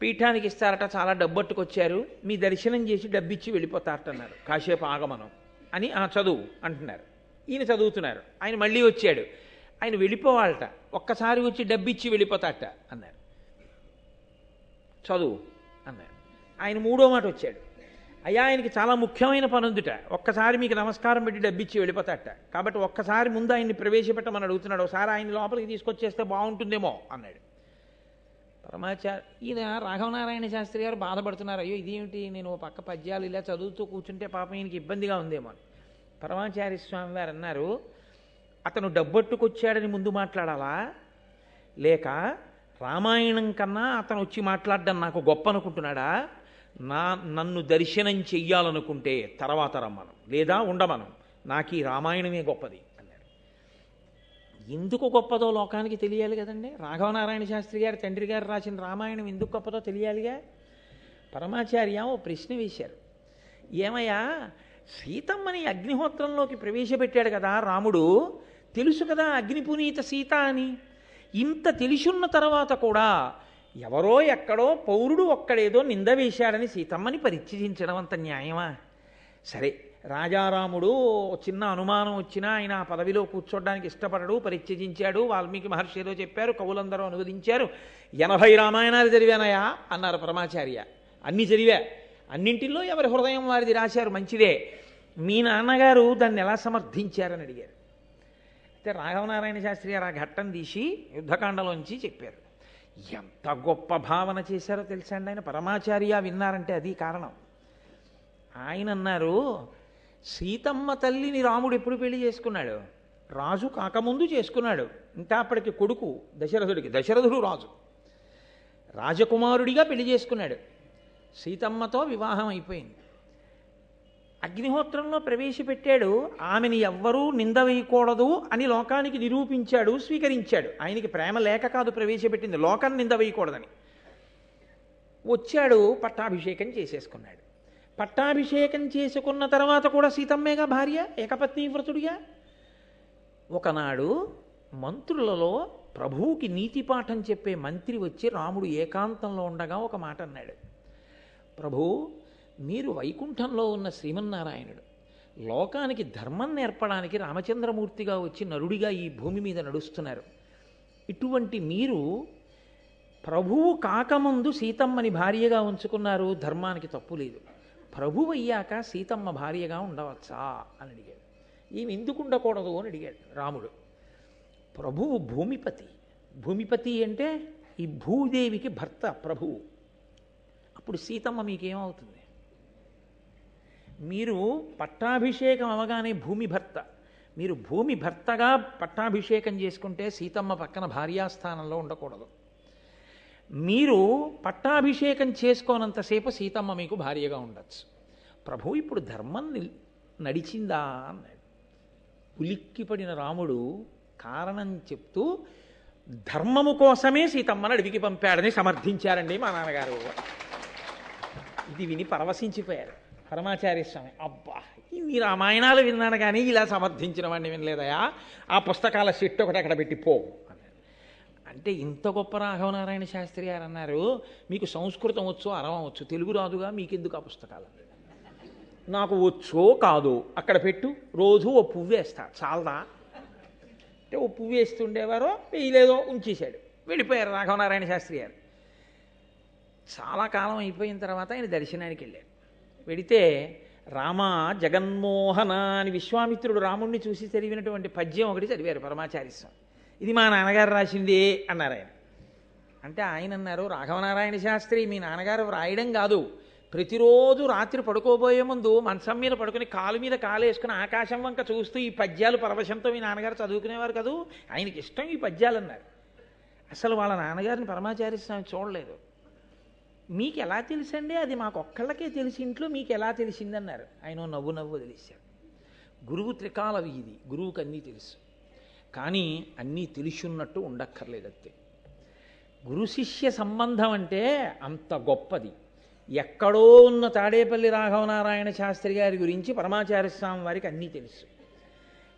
పీఠానికి ఇస్తారట, చాలా డబ్బట్టుకొచ్చారు, మీ దర్శనం చేసి డబ్బిచ్చి వెళ్ళిపోతారటన్నారు, కాసేపు ఆగమనం అని. చదువు అంటున్నారు. ఈయన చదువుతున్నారు. ఆయన మళ్ళీ వచ్చాడు, ఆయన వెళ్ళిపోవాలట, ఒక్కసారి వచ్చి డబ్బిచ్చి వెళ్ళిపోతారట అన్నారు. చదువు అన్నారు. ఆయన మూడో మాట వచ్చాడు, అయ్యా ఆయనకి చాలా ముఖ్యమైన పని ఉందిట, ఒక్కసారి మీకు నమస్కారం పెట్టి డబ్బిచ్చి వెళ్ళిపోతాట, కాబట్టి ఒక్కసారి ముందు ఆయన్ని ప్రవేశపెట్టమని అడుగుతున్నాడు, ఒకసారి ఆయన లోపలికి తీసుకొచ్చేస్తే బాగుంటుందేమో అన్నాడు. ఈయన రాఘవనారాయణ శాస్త్రి గారు బాధపడుతున్నారు, అయ్యో ఇదేమిటి నేను ఓ పక్క పద్యాలు ఇలా చదువుతూ కూర్చుంటే పాపం ఈయనకి ఇబ్బందిగా ఉందేమో అని. పరమాచార్య స్వామి వారు అన్నారు, అతను డబ్బట్టుకొచ్చాడని ముందు మాట్లాడాలా, లేక రామాయణం కన్నా అతను వచ్చి మాట్లాడడం నాకు గొప్ప అనుకుంటున్నాడా? నన్ను దర్శనం చెయ్యాలనుకుంటే తర్వాత రమ్మను, లేదా ఉండమను, నాకు ఈ రామాయణమే గొప్పది అన్నాడు. ఎందుకు గొప్పదో లోకానికి తెలియాలి కదండి. రాఘవనారాయణ శాస్త్రి గారు తండ్రి గారు రాసిన రామాయణం ఎందుకు గొప్పదో తెలియాలిగా. పరమాచార్య ఓ ప్రశ్న వేశారు, ఏమయ్యా సీతమ్మని అగ్నిహోత్రంలోకి ప్రవేశపెట్టాడు కదా రాముడు, తెలుసు కదా అగ్నిపునీత సీత అని. ఇంత తెలిసున్న తర్వాత కూడా ఎవరో ఎక్కడో పౌరుడు ఒక్కడేదో నింద వేశాడని సీతమ్మని పరిత్యజించడం అంత న్యాయమా? సరే, రాజారాముడు చిన్న అనుమానం వచ్చినా ఆయన ఆ పదవిలో కూర్చోడానికి ఇష్టపడడు, పరిత్యజించాడు. వాల్మీకి మహర్షి ఏదో చెప్పారు, కవులందరూ అనువదించారు. 80 రామాయణాలు చదివానయా అన్నారు పరమాచార్య. అన్ని చదివా, అన్నింటిలో ఎవరి హృదయం వారిది రాశారు, మంచిదే. మీ నాన్నగారు దాన్ని ఎలా సమర్థించారని అడిగారు. అయితే రాఘవనారాయణ శాస్త్రి గారు ఆ ఘట్టం తీసి యుద్ధకాండలోంచి చెప్పారు. ఎంత గొప్ప భావన చేశారో తెలుసా అండి ఆయన. పరమాచార్య విన్నారంటే అది కారణం. ఆయన అన్నారు, సీతమ్మ తల్లిని రాముడు ఎప్పుడు పెళ్లి చేసుకున్నాడు? రాజు కాకముందు చేసుకున్నాడు. ఇంకా అప్పటికి కొడుకు దశరథుడికి, దశరథుడు రాజు, రాజకుమారుడిగా పెళ్లి చేసుకున్నాడు. సీతమ్మతో వివాహం అయిపోయింది. అగ్నిహోత్రంలో ప్రవేశపెట్టాడు. ఆమెని ఎవ్వరూ నింద వేయకూడదు అని లోకానికి నిరూపించాడు, స్వీకరించాడు. ఆయనకి ప్రేమ లేక కాదు ప్రవేశపెట్టింది, లోకం నింద వేయకూడదని. వచ్చాడు, పట్టాభిషేకం చేసేసుకున్నాడు. పట్టాభిషేకం చేసుకున్న తర్వాత కూడా సీతమ్మేగా భార్య, ఏకపత్ని వ్రతుడిగా. ఒకనాడు మంత్రులలో ప్రభువుకి నీతి పాఠం చెప్పే మంత్రి వచ్చి రాముడు ఏకాంతంలో ఉండగా ఒక మాట అన్నాడు, ప్రభు మీరు వైకుంఠంలో ఉన్న శ్రీమన్నారాయణుడు, లోకానికి ధర్మం నేర్పడానికి రామచంద్రమూర్తిగా వచ్చి నరుడిగా ఈ భూమి మీద నడుస్తున్నారు. ఇటువంటి మీరు ప్రభువు కాకముందు సీతమ్మని భార్యగా ఉంచుకున్నారు, ధర్మానికి తప్పు లేదు. ప్రభువు అయ్యాక సీతమ్మ భార్యగా ఉండవచ్చా అని అడిగాడు. ఈమె ఎందుకు ఉండకూడదు అని అడిగాడు రాముడు. ప్రభువు భూమిపతి, భూమిపతి అంటే ఈ భూదేవికి భర్త ప్రభువు. అప్పుడు సీతమ్మ మీకేమవుతుంది? మీరు పట్టాభిషేకం అవగానే భూమి భర్త, మీరు భూమి భర్తగా పట్టాభిషేకం చేసుకుంటే సీతమ్మ పక్కన భార్యాస్థానంలో ఉండకూడదు. మీరు పట్టాభిషేకం చేసుకోనంతసేపు సీతమ్మ మీకు భార్యగా ఉండొచ్చు. ప్రభు ఇప్పుడు ధర్మం నడిచిందా అన్నాడు. ఉలిక్కిపడిన రాముడు కారణం చెప్తూ ధర్మము కోసమే సీతమ్మను అడవికి పంపాడని సమర్థించారండి మా నాన్నగారు. ఇది విని పరవశించిపోయారు పరమాచార్య స్వామి. అబ్బా, ఇన్ని రామాయణాలు విన్నాను కానీ ఇలా సమర్థించిన వాడిని వినలేదయా, ఆ పుస్తకాల సెట్ ఒకటి అక్కడ పెట్టి పో అన్నారు. అంటే ఇంత గొప్ప రాఘవనారాయణ శాస్త్రి గారు అన్నారు, మీకు సంస్కృతం వచ్చో అరవం వచ్చు, తెలుగు రాదుగా, మీకెందుకు ఆ పుస్తకాలు? నాకు వచ్చో కాదు, అక్కడ పెట్టు, రోజు ఓ పువ్వు వేస్తా, చాలదా అంటే ఓ పువ్వు వేస్తుండేవారో వేయలేదో ఉంచేశాడు, వెళ్ళిపోయారు రాఘవనారాయణ శాస్త్రి గారు. చాలా కాలం అయిపోయిన తర్వాత ఆయన దర్శనానికి వెళ్ళారు. వెడితే రామ జగన్మోహన అని విశ్వామిత్రుడు రాముణ్ణి చూసి చదివినటువంటి పద్యం ఒకటి చదివారు పరమాచార్య స్వామి. ఇది మా నాన్నగారు రాసింది అన్నారు ఆయన. అంటే ఆయన అన్నారు, రాఘవనారాయణ శాస్త్రి మీ నాన్నగారు రాయడం కాదు, ప్రతిరోజు రాత్రి పడుకోబోయే ముందు మంచం మీద పడుకుని కాలు మీద కాలు వేసుకుని ఆకాశం వంక చూస్తూ ఈ పద్యాలు పరవశంతో మీ నాన్నగారు చదువుకునేవారు కదూ, ఆయనకి ఇష్టం ఈ పద్యాలు అన్నారు. అసలు వాళ్ళ నాన్నగారిని పరమాచార్య స్వామి చూడలేదు. మీకు ఎలా తెలుసండి? అది మాకు ఒక్కళ్ళకే తెలిసి ఇంట్లో మీకు ఎలా తెలిసిందన్నారు. ఆయన నవ్వు నవ్వు తెలిసాడు. గురువు త్రికాల వీధి, గురువుకి అన్నీ తెలుసు, కానీ అన్నీ తెలిసున్నట్టు ఉండక్కర్లేదంతే. గురు శిష్య సంబంధం అంటే అంత గొప్పది. ఎక్కడో ఉన్న తాడేపల్లి రాఘవనారాయణ శాస్త్రి గారి గురించి పరమాచార్య స్వామి వారికి అన్నీ తెలుసు.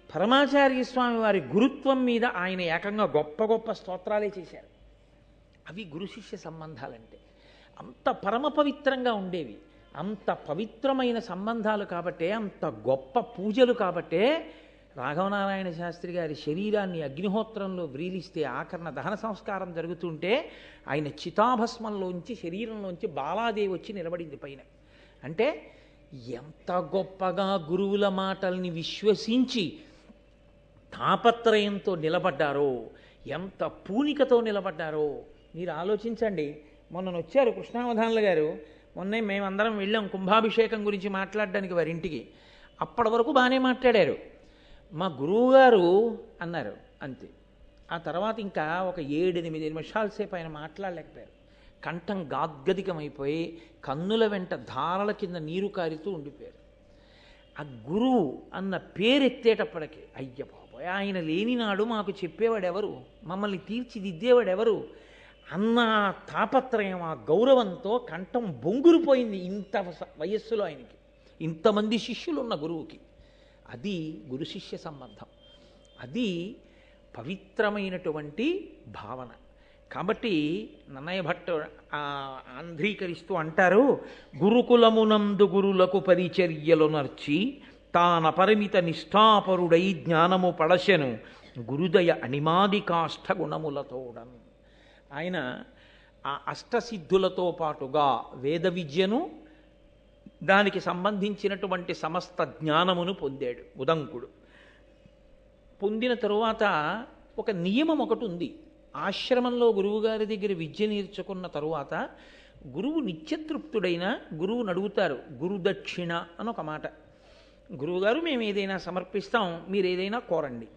పరమాచార్య స్వామి వారి గురుత్వం మీద ఆయన ఏకంగా గొప్ప గొప్ప స్తోత్రాలే చేశారు. అవి గురు శిష్య సంబంధాలంటే. అంత పరమ పవిత్రంగా ఉండేవి, అంత పవిత్రమైన సంబంధాలు కాబట్టే, అంత గొప్ప పూజలు కాబట్టే రాఘవనారాయణ శాస్త్రి గారి శరీరాన్ని అగ్నిహోత్రంలో వ్రీలిస్తే ఆకరణ దహన సంస్కారం జరుగుతుంటే ఆయన చితాభస్మంలోంచి శరీరంలోంచి బాలాదేవి వచ్చి నిలబడింది పైన. అంటే ఎంత గొప్పగా గురువుల మాటల్ని విశ్వసించి తాపత్రయంతో నిలబడ్డారో, ఎంత పూనికతో నిలబడ్డారో మీరు ఆలోచించండి. మొన్న వచ్చారు కృష్ణావధానులు గారు, మొన్నే మేమందరం వెళ్ళాం కుంభాభిషేకం గురించి మాట్లాడడానికి వారింటికి. అప్పటి వరకు బాగానే మాట్లాడారు. మా గురువుగారు అన్నారు అంతే. ఆ తర్వాత ఇంకా ఒక 7-8 నిమిషాల సేపు ఆయన మాట్లాడలేకపోయారు. కంఠం గాద్గదికమైపోయి కన్నుల వెంట ధారల కింద నీరు కారుతూ ఉండిపోయారు. ఆ గురువు అన్న పేరెత్తేటప్పటికి అయ్య బాబోయ్, ఆయన లేని నాడు మాకు చెప్పేవాడెవరు, మమ్మల్ని తీర్చిదిద్దేవాడెవరు అన్న తాపత్రయం, ఆ గౌరవంతో కంఠం బొంగురుపోయింది. ఇంత వయస్సులో ఆయనకి, ఇంతమంది శిష్యులు ఉన్న గురువుకి. అది గురు శిష్య సంబంధం, అది పవిత్రమైనటువంటి భావన. కాబట్టి నన్నయ్య భట్ట ఆంధ్రీకరిస్తూ అంటారు, గురుకులమునందు గురులకు పరిచర్యలు నర్చి తానపరిమిత నిష్ఠాపరుడై జ్ఞానము పడశను గురుదయ అణిమాది కాష్ఠ గుణములతోడన్. ఆయన ఆ అష్టసిద్ధులతో పాటుగా వేద విద్యను, దానికి సంబంధించినటువంటి సమస్త జ్ఞానమును పొందాడు ఉదంకుడు. పొందిన తరువాత ఒక నియమం ఒకటి ఉంది. ఆశ్రమంలో గురువుగారి దగ్గర విద్య నేర్చుకున్న తరువాత గురువు నిత్యతృప్తుడైన గురువుని అడుగుతారు గురుదక్షిణ అని ఒక మాట. గురువుగారు మేము ఏదైనా సమర్పిస్తాం, మీరు ఏదైనా కోరండి.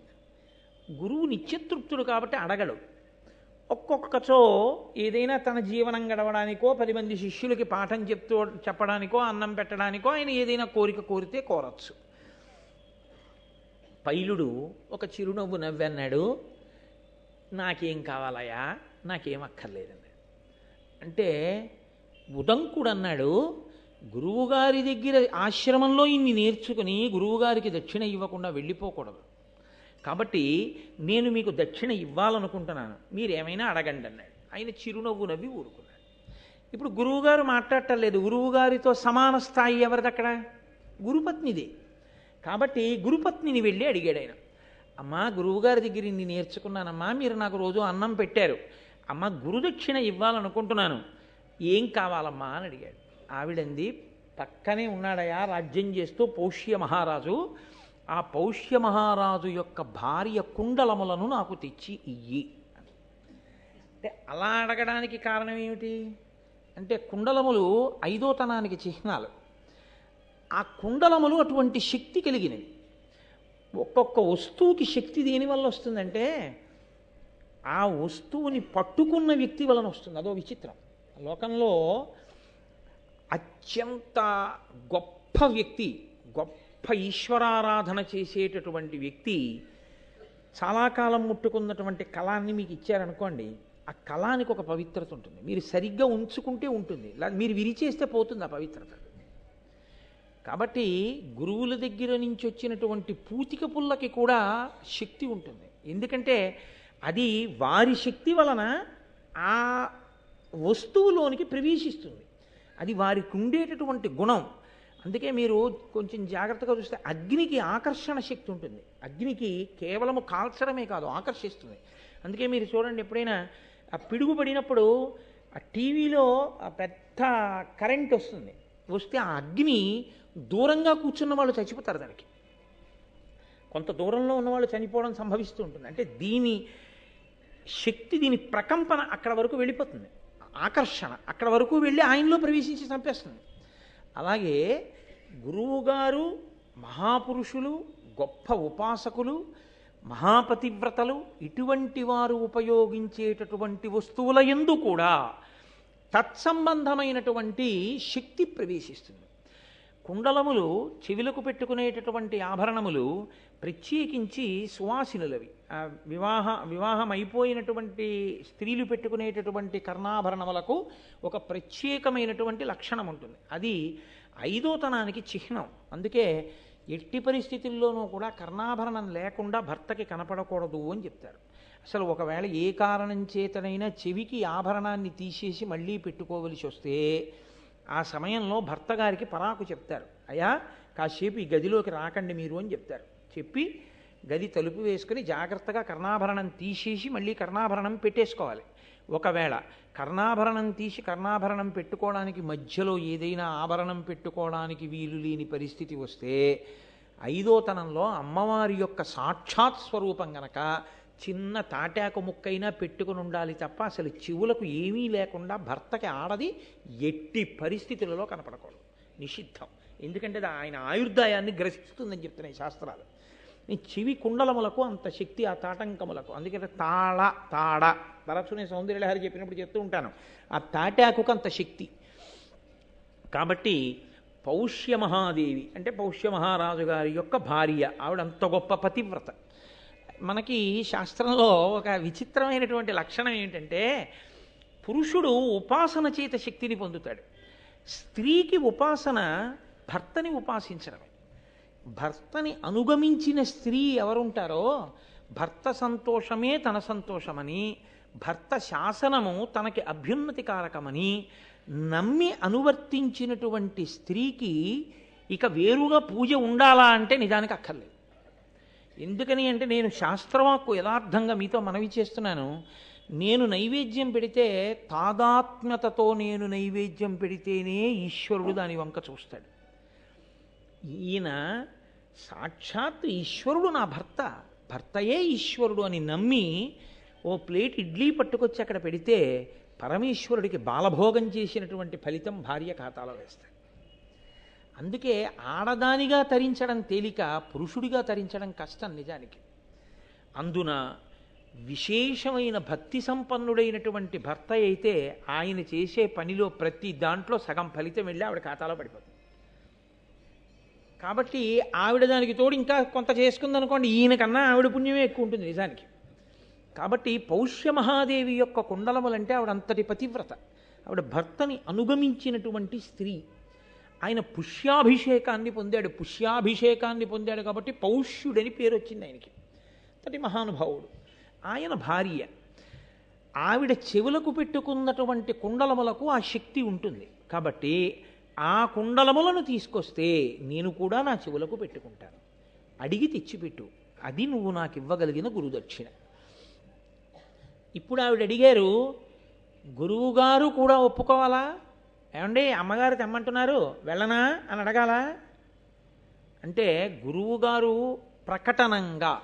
గురువు నిత్యతృప్తుడు కాబట్టి అడగడు. ఒక్కొక్కచో ఏదైనా తన జీవనం గడవడానికో 10 మంది శిష్యులకి పాఠం చెప్పడానికో అన్నం పెట్టడానికో ఆయన ఏదైనా కోరిక కోరితే కోరచ్చు. పైలుడు ఒక చిరునవ్వు నవ్వన్నాడు, నాకేం కావాలయా, నాకేం అక్కర్లేదండి. అంటే ఉదంకుడు అన్నాడు, గురువుగారి దగ్గర ఆశ్రమంలో ఇన్ని నేర్చుకుని గురువుగారికి దక్షిణ ఇవ్వకుండా వెళ్ళిపోకూడదు. కాబట్టి నేను మీకు దక్షిణ ఇవ్వాలనుకుంటున్నాను, మీరేమైనా అడగండి అన్నాడు. ఆయన చిరునవ్వు నవ్వి ఊరుకున్నాడు. ఇప్పుడు గురువుగారు మాట్లాడటం లేదు. గురువుగారితో సమాన స్థాయి ఎవరిది అక్కడ? గురుపత్నిదే. కాబట్టి గురుపత్నిని వెళ్ళి అడిగాడు ఆయన, అమ్మా గురువుగారి దగ్గర ఇన్ని నేర్చుకున్నానమ్మా, మీరు నాకు రోజు అన్నం పెట్టారు, అమ్మ గురుదక్షిణ ఇవ్వాలనుకుంటున్నాను, ఏం కావాలమ్మా అని అడిగాడు. ఆవిడంది, పక్కనే ఉన్నాడయా రాజ్యం చేస్తూ పౌష్య మహారాజు, ఆ పౌష్య మహారాజు యొక్క భార్య కుండలములను నాకు తెచ్చి ఇయ్యి. అంటే అలా అడగడానికి కారణం ఏమిటి అంటే, కుండలములు ఐదోతనానికి చిహ్నాలు. ఆ కుండలములు అటువంటి శక్తి కలిగినవి. ఒక్కొక్క వస్తువుకి శక్తి దేనివల్ల వస్తుందంటే, ఆ వస్తువుని పట్టుకున్న వ్యక్తి వలన వస్తుంది. అదో విచిత్రం. లోకంలో అత్యంత గొప్ప వ్యక్తి, గొప్ప ఈశ్వరారాధన చేసేటటువంటి వ్యక్తి చాలా కాలం ముట్టుకున్నటువంటి కళాన్ని మీకు ఇచ్చారనుకోండి, ఆ కళానికి ఒక పవిత్రత ఉంటుంది. మీరు సరిగ్గా ఉంచుకుంటే ఉంటుంది, మీరు విరిచేస్తే పోతుంది ఆ పవిత్రత. కాబట్టి గురువుల దగ్గర నుంచి వచ్చినటువంటి పూతిక పుల్లకి కూడా శక్తి ఉంటుంది. ఎందుకంటే అది వారి శక్తి వలన ఆ వస్తువులోనికి ప్రవేశిస్తుంది. అది వారికి ఉండేటటువంటి గుణం. అందుకే మీరు కొంచెం జాగ్రత్తగా చూస్తే అగ్నికి ఆకర్షణ శక్తి ఉంటుంది. అగ్నికి కేవలము కాల్చడమే కాదు, ఆకర్షిస్తుంది. అందుకే మీరు చూడండి, ఎప్పుడైనా ఆ పిడుగు పడినప్పుడు ఆ టీవీలో ఆ పెద్ద కరెంట్ వస్తుంది, వస్తే ఆ అగ్ని దూరంగా కూర్చున్న వాళ్ళు చచ్చిపోతారు. దానికి కొంత దూరంలో ఉన్నవాళ్ళు చనిపోవడం సంభవిస్తూ ఉంటుంది. అంటే దీని శక్తి, దీని ప్రకంపన అక్కడ వరకు వెళ్ళిపోతుంది, ఆకర్షణ అక్కడ వరకు వెళ్ళి ఆయనలో ప్రవేశించి చంపేస్తుంది. అలాగే గురువుగారు మహాపురుషులు, గొప్ప ఉపాసకులు, మహాపతివ్రతలు, ఇటువంటి వారు ఉపయోగించేటటువంటి వస్తువుల యందు కూడా తత్సంబంధమైనటువంటి శక్తి ప్రవేశిస్తుంది. కుండలములు, చెవిలకు పెట్టుకునేటటువంటి ఆభరణములు ప్రత్యేకించి సువాసినులవి. వివాహం అయిపోయినటువంటి స్త్రీలు పెట్టుకునేటటువంటి కర్ణాభరణములకు ఒక ప్రత్యేకమైనటువంటి లక్షణం ఉంటుంది. అది ఐదోతనానికి చిహ్నం. అందుకే ఎట్టి పరిస్థితుల్లోనూ కూడా కర్ణాభరణం లేకుండా భర్తకి కనపడకూడదు అని చెప్తారు. అసలు ఒకవేళ ఏ కారణం చేతనైనా చెవికి ఆభరణాన్ని తీసేసి మళ్ళీ పెట్టుకోవలసి వస్తే ఆ సమయంలో భర్త గారికి పరాకు చెప్తారు, అయ్యా కాసేపు ఈ గదిలోకి రాకండి మీరు అని చెప్తారు. చెప్పి గది తలుపు వేసుకుని జాగ్రత్తగా కర్ణాభరణం తీసేసి మళ్ళీ కర్ణాభరణం పెట్టేసుకోవాలి. ఒకవేళ కర్ణాభరణం తీసి కర్ణాభరణం పెట్టుకోవడానికి మధ్యలో ఏదైనా ఆభరణం పెట్టుకోవడానికి వీలు లేని పరిస్థితి వస్తే ఐదోతనంలో అమ్మవారి యొక్క సాక్షాత్ స్వరూపం గనక చిన్న తాటాకు ముక్కైనా పెట్టుకుని ఉండాలి తప్ప అసలు చెవులకు ఏమీ లేకుండా భర్తకి ఆడది ఎట్టి పరిస్థితులలో కనపడకూడదు, నిషిద్ధం. ఎందుకంటే అది ఆయన ఆయుర్దాయాన్ని గ్రసిస్తుందని చెప్తున్నాయి శాస్త్రాలు. ఈ చెవి కుండలములకు అంత శక్తి, ఆ తాటంకములకు. అందుకని తాడ తరచునే సౌందర్యలహరి చెప్పినప్పుడు చెప్తూ ఉంటాను, ఆ తాటాకుకు అంత శక్తి. కాబట్టి పౌష్యమహాదేవి అంటే పౌష్యమహారాజు గారి యొక్క భార్య, ఆవిడ అంత గొప్ప పతివ్రత. మనకి శాస్త్రంలో ఒక విచిత్రమైనటువంటి లక్షణం ఏంటంటే, పురుషుడు ఉపాసన చేత శక్తిని పొందుతాడు, స్త్రీకి ఉపాసన భర్తని ఉపాసించడమే. భర్తని అనుగమించిన స్త్రీ ఎవరుంటారో భర్త సంతోషమే తన సంతోషమని, భర్త శాసనము తనకి అభ్యున్నతికారకమని నమ్మి అనువర్తించినటువంటి స్త్రీకి ఇక వేరుగా పూజ ఉండాలా అంటే నిజానికి అక్కర్లేదు. ఎందుకని అంటే, నేను శాస్త్రవాక్కు యథార్థంగా మీతో మనవి చేస్తున్నాను. నేను నైవేద్యం పెడితే తాదాత్మ్యతతో నేను నైవేద్యం పెడితేనే ఈశ్వరుడు దాని వంక చూస్తాడు. ఈయన సాక్షాత్ ఈశ్వరుడు నా భర్త, భర్తయే ఈశ్వరుడు అని నమ్మి ఓ ప్లేట్ ఇడ్లీ పట్టుకొచ్చి అక్కడ పెడితే పరమేశ్వరుడికి బాలభోగం చేసినటువంటి ఫలితం భార్య ఖాతాలో వేస్తాడు. అందుకే ఆడదానిగా తరించడం తేలిక, పురుషుడిగా తరించడం కష్టం నిజానికి. అందున విశేషమైన భక్తి సంపన్నుడైనటువంటి భర్త అయితే ఆయన చేసే పనిలో ప్రతి దాంట్లో సగం ఫలితం వెళ్ళి ఆవిడ ఖాతాలో పడిపోతుంది. కాబట్టి ఆవిడ దానికి తోడు ఇంకా కొంత చేసుకుందనుకోండి, ఈయనకన్నా ఆవిడ పుణ్యమే ఎక్కువ ఉంటుంది నిజానికి. కాబట్టి పౌష్యమహాదేవి యొక్క కుండలములంటే ఆవిడ అంతటి పతివ్రత, ఆవిడ భర్తని అనుగమించినటువంటి స్త్రీ. ఆయన పుష్యాభిషేకాన్ని పొందాడు కాబట్టి పౌష్యుడని పేరు వచ్చింది ఆయనకి. అంతటి మహానుభావుడు. ఆయన భార్య, ఆవిడ చెవులకు పెట్టుకున్నటువంటి కుండలములకు ఆ శక్తి ఉంటుంది. కాబట్టి ఆ కుండలములను తీసుకొస్తే నేను కూడా నా చెవులకు పెట్టుకుంటాను, అడిగి తెచ్చిపెట్టు, అది నువ్వు నాకు ఇవ్వగలిగిన గురుదక్షిణ. ఇప్పుడు ఆవిడ అడిగారు, గురువుగారు కూడా ఒప్పుకోవాలా? ఏమండి అమ్మగారు తెమ్మంటున్నారు వెళ్ళనా అని అడగాల? అంటే గురువుగారు ప్రకటనంగా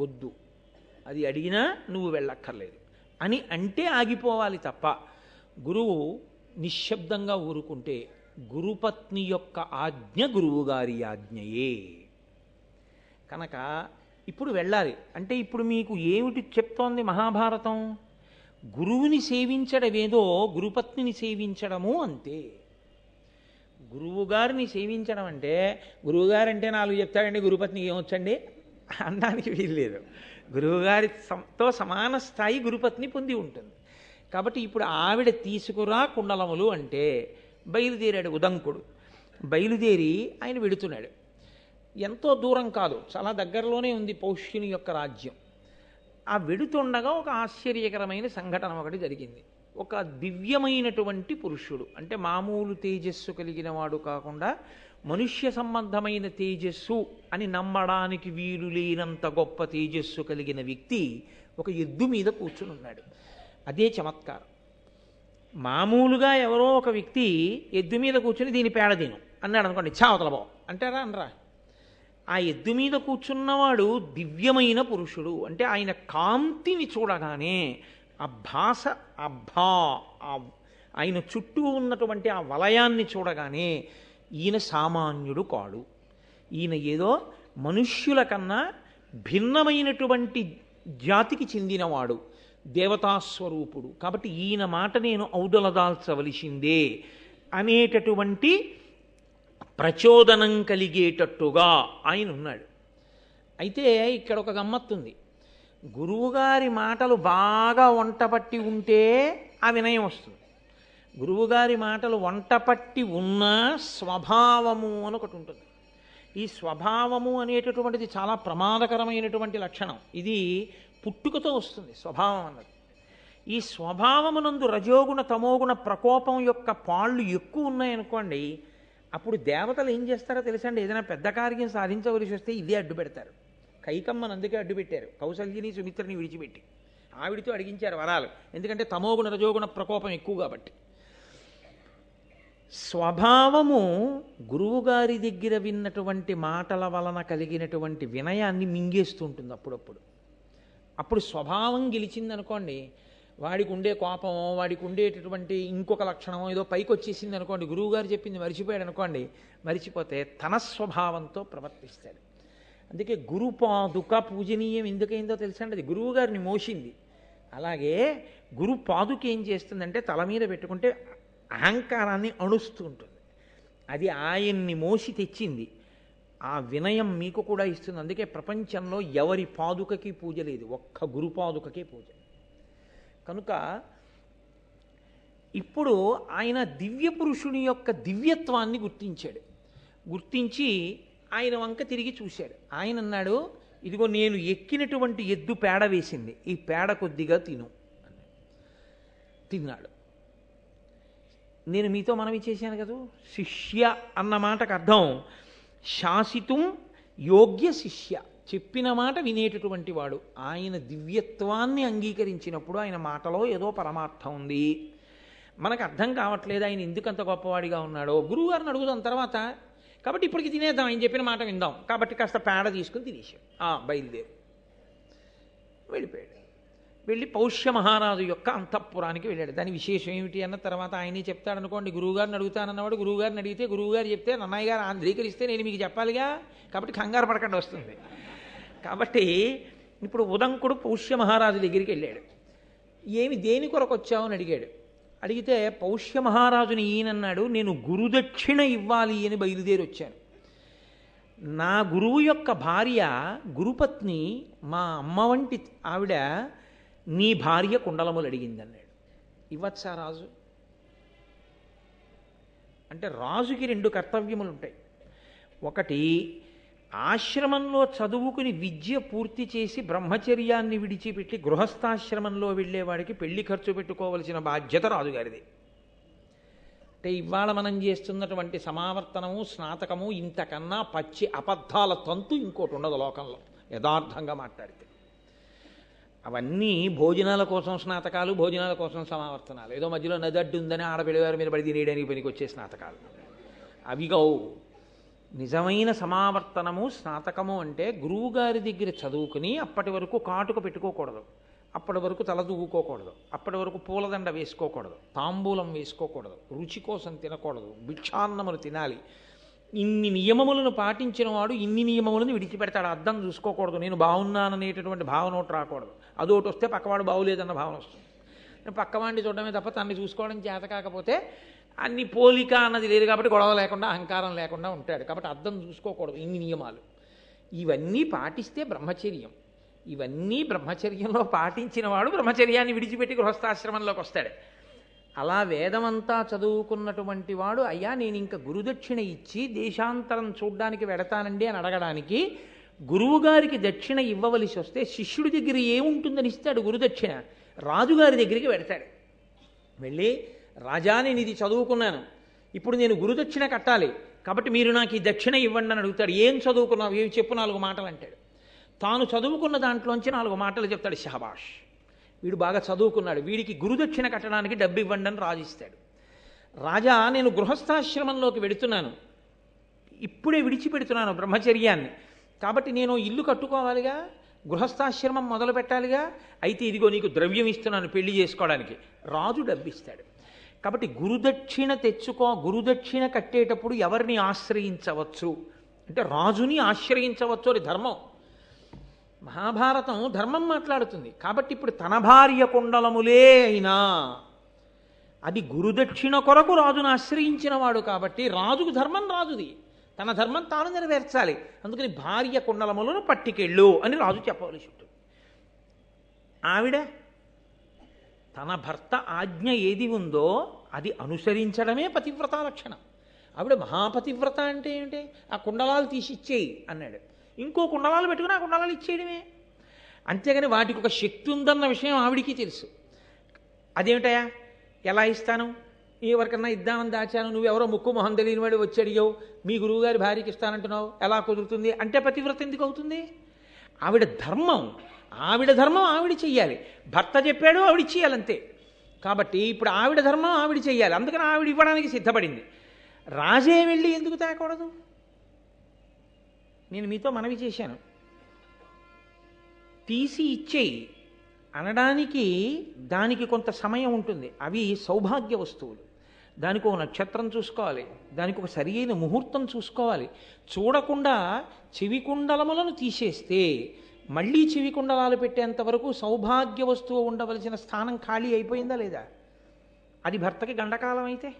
వద్దు, అది అడిగినా నువ్వు వెళ్ళక్కర్లేదు అని అంటే ఆగిపోవాలి తప్ప, గురువు నిశ్శబ్దంగా ఊరుకుంటే గురుపత్ని యొక్క ఆజ్ఞ గురువుగారి ఆజ్ఞయే. కనుక ఇప్పుడు వెళ్ళాలి. అంటే ఇప్పుడు మీకు ఏమిటి చెప్తోంది మహాభారతం? గురువుని సేవించడమేదో గురుపత్నిని సేవించడము అంతే. గురువుగారిని సేవించడం అంటే, గురువుగారంటే 4 చెప్తాడండి, గురుపత్నికి ఏమొచ్చండి అనడానికి వీల్లేదు. గురువుగారితో సమాన స్థాయి గురుపత్ని పొంది ఉంటుంది. కాబట్టి ఇప్పుడు ఆవిడ తీసుకురా కుండలములు అంటే బయలుదేరాడు ఉదంకుడు. బయలుదేరి ఆయన వెడుతున్నాడు. ఎంతో దూరం కాదు, చాలా దగ్గరలోనే ఉంది పౌష్యుని యొక్క రాజ్యం. ఆ వెడుతుండగా ఒక ఆశ్చర్యకరమైన సంఘటన ఒకటి జరిగింది. ఒక దివ్యమైనటువంటి పురుషుడు, అంటే మామూలు తేజస్సు కలిగిన వాడు కాకుండా మనుష్య సంబంధమైన తేజస్సు అని నమ్మడానికి వీలు లేనంత గొప్ప తేజస్సు కలిగిన వ్యక్తి ఒక ఎద్దు మీద కూర్చుని ఉన్నాడు. అదే చమత్కారం. మామూలుగా ఎవరో ఒక వ్యక్తి ఎద్దు మీద కూర్చుని దీని పేడ తిను అన్నాడు అనుకోండి, చావతల బావు అంటారా అనరా? ఆ ఎద్దు మీద కూర్చున్నవాడు దివ్యమైన పురుషుడు. అంటే ఆయన కాంతిని చూడగానే ఆ భాష, ఆయన చుట్టూ ఉన్నటువంటి ఆ వలయాన్ని చూడగానే ఈయన సామాన్యుడు కాడు, ఈయన ఏదో మనుష్యుల కన్నా భిన్నమైనటువంటి జాతికి చెందినవాడు, దేవతాస్వరూపుడు. కాబట్టి ఈయన మాట నేను ఔదలదాల్చవలసిందే అనేటటువంటి ప్రచోదనం కలిగేటట్టుగా ఆయన ఉన్నాడు. అయితే ఇక్కడ ఒక గమ్మత్తుంది. గురువుగారి మాటలు బాగా వంటపట్టి ఉంటే ఆ వినయం వస్తుంది. గురువుగారి మాటలు వంటపట్టి ఉన్న స్వభావము అని ఒకటి ఉంటుంది. ఈ స్వభావము అనేటటువంటిది చాలా ప్రమాదకరమైనటువంటి లక్షణం. ఇది పుట్టుకతో వస్తుంది స్వభావం అన్నది. ఈ స్వభావమునందు రజోగుణ తమోగుణ ప్రకోపం యొక్క పాళ్ళు ఎక్కువ ఉన్నాయనుకోండి, అప్పుడు దేవతలు ఏం చేస్తారో తెలుసండి, ఏదైనా పెద్ద కార్యం సాధించవలసి వస్తే ఇదే అడ్డు పెడతారు. కైకమ్మను అందుకే అడ్డు పెట్టారు, కౌసల్యని సుమిత్రని విడిచిపెట్టి ఆవిడితో అడిగించారు వరాలు. ఎందుకంటే తమోగుణ రజోగుణ ప్రకోపం ఎక్కువ కాబట్టి. స్వభావము గురువుగారి దగ్గర విన్నటువంటి మాటల వలన కలిగినటువంటి వినయాన్ని మింగేస్తూ ఉంటుంది అప్పుడప్పుడు. అప్పుడు స్వభావం గెలిచిందనుకోండి, వాడికి ఉండే కోపమో వాడికి ఉండేటటువంటి ఇంకొక లక్షణమో ఏదో పైకి వచ్చేసింది అనుకోండి, గురువుగారు చెప్పింది మరిచిపోయాడు అనుకోండి, మరిచిపోతే తన స్వభావంతో ప్రవర్తిస్తాడు. అందుకే గురుపాదుక పూజనీయం ఎందుకైందో తెలుసండి, అది గురువుగారిని మోసింది. అలాగే గురు పాదుక ఏం చేస్తుందంటే తల మీద పెట్టుకుంటే అహంకారాన్ని అణుస్తూ ఉంటుంది. అది ఆయన్ని మోసి తెచ్చింది. ఆ వినయం మీకు కూడా ఇస్తుంది. అందుకే ప్రపంచంలో ఎవరి పాదుకకి పూజ లేదు, ఒక్క గురు పాదుకకే పూజ. కనుక ఇప్పుడు ఆయన దివ్య పురుషుని యొక్క దివ్యత్వాన్ని గుర్తించాడు. గుర్తించి ఆయన వంక తిరిగి చూశాడు. ఆయన అన్నాడు, ఇదిగో నేను ఎక్కినటువంటి ఎద్దు పేడ వేసింది, ఈ పేడ కొద్దిగా తిను అన్నాడు. తిన్నాడు. నేను మీతో మనవి చేశాను కదా, శిష్య అన్న మాటకు అర్థం శాసితుం యోగ్య శిష్య, చెప్పిన మాట వినేటటువంటి వాడు. ఆయన దివ్యత్వాన్ని అంగీకరించినప్పుడు ఆయన మాటలో ఏదో పరమార్థం ఉంది. మనకు అర్థం కావట్లేదు ఆయన ఎందుకంత గొప్పవాడిగా ఉన్నాడో, గురువుగారిని అడుగుదాం తర్వాత. కాబట్టి ఇప్పటికి తినేద్దాం, ఆయన చెప్పిన మాట విందాం. కాబట్టి కాస్త పేడ తీసుకుని తినేసాడు. బయలుదేరు వెళ్ళిపోయాడు. వెళ్ళి పౌష్య మహారాజు యొక్క అంతఃపురానికి వెళ్ళాడు. దాని విశేషం ఏమిటి అన్న తర్వాత ఆయనే చెప్తాడనుకోండి. గురువుగారిని అడుగుతానన్నవాడు గురువుగారిని అడిగితే, గురువుగారు చెప్తే నన్నయ్య గారు ఆంధ్రీకరిస్తే నేను మీకు చెప్పాలిగా, కాబట్టి కంగారు పడకుండా వస్తుంది. కాబట్టి ఇప్పుడు ఉదంకుడు పౌష్య మహారాజు దగ్గరికి వెళ్ళాడు. దేని కొరకు వచ్చావు అని అడిగాడు. అడిగితే పౌష్య మహారాజుని ఈయనన్నాడు, నేను గురుదక్షిణ ఇవ్వాలి అని బయలుదేరి వచ్చాను. నా గురువు యొక్క భార్య గురుపత్ని, మా అమ్మ వంటి ఆవిడ నీ భార్య కుండలములు అడిగిందన్నాడు. ఇవ్వచ్చా రాజు అంటే? రాజుకి రెండు కర్తవ్యములు ఉంటాయి. ఒకటి, ఆశ్రమంలో చదువుకుని విద్య పూర్తి చేసి బ్రహ్మచర్యాన్ని విడిచిపెట్టి గృహస్థాశ్రమంలో వెళ్ళేవాడికి పెళ్లి ఖర్చు పెట్టుకోవలసిన బాధ్యత రాజుగారిది. అంటే ఇవాళ మనం చేస్తున్నటువంటి సమావర్తనము, స్నాతకము ఇంతకన్నా పచ్చి అబద్ధాల తంతు ఇంకోటి ఉండదు లోకంలో, యథార్థంగా మాట్లాడితే. అవన్నీ భోజనాల కోసం స్నాతకాలు, భోజనాల కోసం సమావర్తనాలు, ఏదో మధ్యలో నదడ్డు ఉందని ఆడపిల్లవారి మీద పడి తినేయడానికి పనికి వచ్చే స్నాతకాలు అవి కావు. నిజమైన సమావర్తనము, స్నాతకము అంటే గురువుగారి దగ్గర చదువుకుని అప్పటి వరకు కాటుక పెట్టుకోకూడదు, అప్పటి వరకు తల దూకోకూడదు, అప్పటి వరకు పూలదండ వేసుకోకూడదు, తాంబూలం వేసుకోకూడదు, రుచి కోసం తినకూడదు, భిక్షాన్నములు తినాలి. ఇన్ని నియమములను పాటించిన వాడు ఇన్ని నియమములను విడిచిపెడతాడు. అద్దం చూసుకోకూడదు, నేను బాగున్నాననేటటువంటి భావన ఒకటి రాకూడదు. అదొకటి వస్తే పక్కవాడు బాగులేదన్న భావన వస్తుంది. పక్కవాడిని చూడడమే తప్ప తనని చూసుకోవడం చేత కాకపోతే అన్ని పోలిక అన్నది లేదు కాబట్టి గొడవ లేకుండా అహంకారం లేకుండా ఉంటాడు. కాబట్టి అద్దం చూసుకోకూడదు. ఇన్ని నియమాలు ఇవన్నీ పాటిస్తే బ్రహ్మచర్యం. ఇవన్నీ బ్రహ్మచర్యంలో పాటించిన వాడు బ్రహ్మచర్యాన్ని విడిచిపెట్టి గృహస్థాశ్రమంలోకి వస్తాడు. అలా వేదమంతా చదువుకున్నటువంటి వాడు, అయ్యా నేను ఇంకా గురుదక్షిణ ఇచ్చి దేశాంతరం చూడ్డానికి వెడతానండి అని అడగడానికి, గురువుగారికి దక్షిణ ఇవ్వవలసి వస్తే శిష్యుడి దగ్గర ఏముంటుందని ఇస్తాడు గురుదక్షిణ? రాజుగారి దగ్గరికి వెడతాడు. వెళ్ళి, రాజా నేను ఇది చదువుకున్నాను, ఇప్పుడు నేను గురుదక్షిణ కట్టాలి, కాబట్టి మీరు నాకు ఈ దక్షిణ ఇవ్వండి అని అడుగుతాడు. ఏం చదువుకున్నావు, ఏమి చెప్పు 4 మాటలు అంటాడు. తాను చదువుకున్న దాంట్లోంచి 4 మాటలు చెప్తాడు. షహబాష్, వీడు బాగా చదువుకున్నాడు, వీడికి గురుదక్షిణ కట్టడానికి డబ్బు ఇవ్వండి అని రాజిస్తాడు. రాజా నేను గృహస్థాశ్రమంలోకి వెడుతున్నాను, ఇప్పుడే విడిచిపెడుతున్నాను బ్రహ్మచర్యాన్ని, కాబట్టి నేను ఇల్లు కట్టుకోవాలిగా, గృహస్థాశ్రమం మొదలు పెట్టాలిగా, అయితే ఇదిగో నీకు ద్రవ్యం ఇస్తున్నాను పెళ్లి చేసుకోవడానికి. రాజు డబ్బిస్తాడు. కాబట్టి గురుదక్షిణ కట్టేటప్పుడు ఎవరిని ఆశ్రయించవచ్చు అంటే రాజుని ఆశ్రయించవచ్చు. అది ధర్మం. మహాభారతం ధర్మం మాట్లాడుతుంది. కాబట్టి ఇప్పుడు తన భార్య కుండలములే అయినా అది గురుదక్షిణ కొరకు రాజును ఆశ్రయించిన వాడు కాబట్టి రాజుకు ధర్మం రాజుది, తన ధర్మం తాను నెరవేర్చాలి. అందుకని భార్య కుండలములను పట్టికెళ్ళు అని రాజు చెప్పవలసి ఉంటుంది. ఆవిడ తన భర్త ఆజ్ఞ ఏది ఉందో అది అనుసరించడమే పతివ్రత లక్షణం. ఆవిడ మహాపతివ్రత అంటే ఏంటి? ఆ కుండలాలు తీసి ఇచ్చేయి అన్నాడు. ఇంకో కుండలాలు పెట్టుకుని ఆ కుండలాలు ఇచ్చేయడమే. అంతేగాని వాటికి ఒక శక్తి ఉందన్న విషయం ఆవిడికి తెలుసు. అదేమిటయా ఎలా ఇస్తాను, ఎవరికన్నా ఇద్దామని దాచాను, నువ్వెవరో ముక్కు మొహం తెలియని వాడు వచ్చి అడిగావు, మీ గురువుగారి భార్యకి ఇస్తానంటున్నావు, ఎలా కుదురుతుంది అంటే పతివ్రత ఎందుకు అవుతుంది? ఆవిడ ధర్మం ఆవిడ చెయ్యాలి. భర్త చెప్పాడు ఆవిడ చెయ్యాలంతే. కాబట్టి ఇప్పుడు ఆవిడ ధర్మం ఆవిడ చెయ్యాలి. అందుకని ఆవిడ ఇవ్వడానికి సిద్ధపడింది. రాజే వెళ్ళి ఎందుకు తేకూడదు? నేను మీతో మనవి చేశాను, తీసి ఇచ్చేయి అనడానికి దానికి కొంత సమయం ఉంటుంది. అవి సౌభాగ్య వస్తువులు. దానికి ఒక నక్షత్రం చూసుకోవాలి, దానికి ఒక సరి అయిన ముహూర్తం చూసుకోవాలి. చూడకుండా చెవి కుండలములను తీసేస్తే మళ్ళీ చెవి కుండలాలు పెట్టేంత వరకు సౌభాగ్య వస్తువు ఉండవలసిన స్థానం ఖాళీ అయిపోయిందా లేదా? అది భర్తకి గండకాలం అయితే.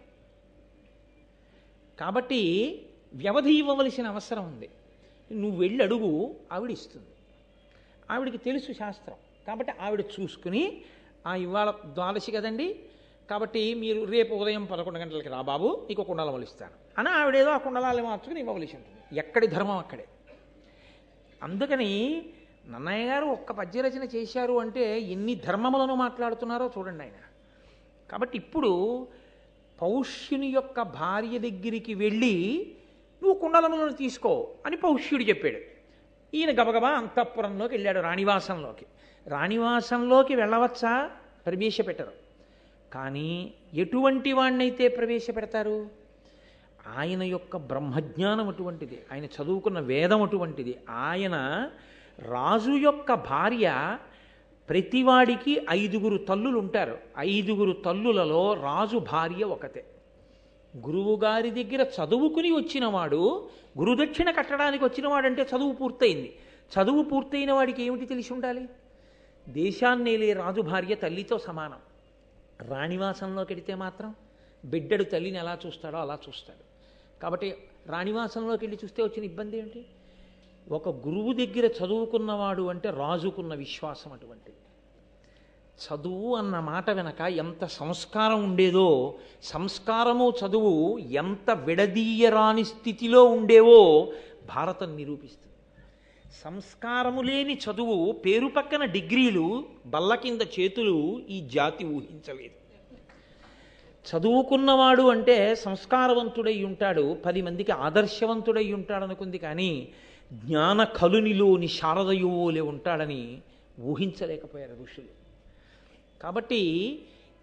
కాబట్టి వ్యవధి ఇవ్వవలసిన అవసరం ఉంది. నువ్వు వెళ్ళి అడుగు, ఆవిడ ఇస్తుంది. ఆవిడికి తెలుసు శాస్త్రం, కాబట్టి ఆవిడ చూసుకుని ఇవాళ ద్వాదశి కదండి, కాబట్టి మీరు రేపు ఉదయం 11 గంటలకి రా బాబు, నీకు కుండలములు ఇస్తాను అని ఆవిడేదో ఆ కుండలాలు మార్చుకుని ఇవ్వవలసి ఉంటుంది. ఎక్కడి ధర్మం అక్కడే. అందుకని నన్నయ్య గారు ఒక్క పద్యరచన చేశారు అంటే ఎన్ని ధర్మములను మాట్లాడుతున్నారో చూడండి ఆయన. కాబట్టి ఇప్పుడు పౌష్యుని యొక్క భార్య దగ్గరికి వెళ్ళి నువ్వు కుండలములను తీసుకో అని పౌష్యుడు చెప్పాడు. ఈయన గబగబా అంతఃపురంలోకి వెళ్ళాడు, రాణివాసంలోకి. రాణివాసంలోకి వెళ్ళవచ్చా? ప్రవేశపెట్టరు. కానీ ఎటువంటి వాణ్ణైతే ప్రవేశపెడతారు? ఆయన యొక్క బ్రహ్మజ్ఞానం అటువంటిది, ఆయన చదువుకున్న వేదం అటువంటిది. ఆయన రాజు యొక్క భార్య, ప్రతివాడికి 5 తల్లులు ఉంటారు. 5 తల్లులలో రాజు భార్య ఒకతే. గురువుగారి దగ్గర చదువుకుని వచ్చినవాడు, గురుదక్షిణ కట్టడానికి వచ్చినవాడంటే చదువు పూర్తయింది. చదువు పూర్తయిన వాడికి ఏమిటి తెలిసి ఉండాలి? దేశాన్నేలే రాజు భార్య తల్లితో సమానం. రాణివాసంలోకి వెడితే మాత్రం బిడ్డడు తల్లిని ఎలా చూస్తాడో అలా చూస్తాడు. కాబట్టి రాణివాసంలోకి వెళ్ళి చూస్తే వచ్చిన ఇబ్బంది ఏమిటి? ఒక గురువు దగ్గర చదువుకున్నవాడు అంటే రాజుకున్న విశ్వాసం అటువంటిది. చదువు అన్న మాట వెనక ఎంత సంస్కారం ఉండేదో, సంస్కారము చదువు ఎంత విడదీయరాని స్థితిలో ఉండేవో భారతం నిరూపిస్తుంది. సంస్కారము లేని చదువు, పేరు పక్కన డిగ్రీలు, బల్ల కింద చేతులు ఈ జాతి ఊహించలేదు. చదువుకున్నవాడు అంటే సంస్కారవంతుడై ఉంటాడు, 10 మందికి ఆదర్శవంతుడై ఉంటాడు అనుకుంది. కానీ జ్ఞాన కలునిలోని శారదయోలే ఉంటాడని ఊహించలేకపోయారు ఋషులు. కాబట్టి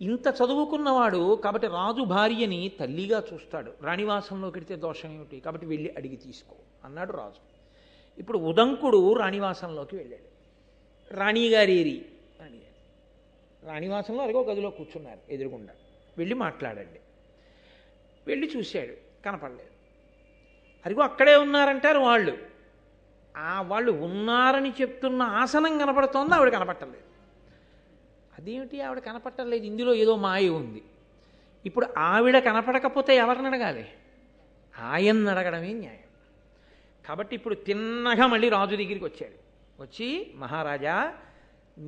ఇంత చదువుకున్నవాడు, కాబట్టి రాజు భార్యని తల్లిగా చూస్తాడు. రాణివాసంలోకి వెడితే దోషం ఏమిటి? కాబట్టి వెళ్ళి అడిగి తీసుకో అన్నాడు రాజు. ఇప్పుడు ఉదంకుడు రాణివాసంలోకి వెళ్ళాడు. రాణిగారేరి అని రాణివాసంలో అదిగో గదిలో కూర్చున్నారు ఎదురుగుండా. వెళ్ళి మాట్లాడండి. వెళ్ళి చూశాడు, కనపడలేదు. అదిగో అక్కడే ఉన్నారంటారు వాళ్ళు. వాళ్ళు ఉన్నారని చెప్తున్న ఆసనం కనపడుతోంది, ఆవిడ కనపట్టలేదు. అదేమిటి ఆవిడ కనపట్టలేదు? ఇందులో ఏదో మాయ ఉంది. ఇప్పుడు ఆవిడ కనపడకపోతే ఎవరిని అడగాలి? ఆయన్ని అడగడమే న్యాయం. కాబట్టి ఇప్పుడు తిన్నగా మళ్ళీ రాజు దగ్గరికి వచ్చాడు. వచ్చి, మహారాజా,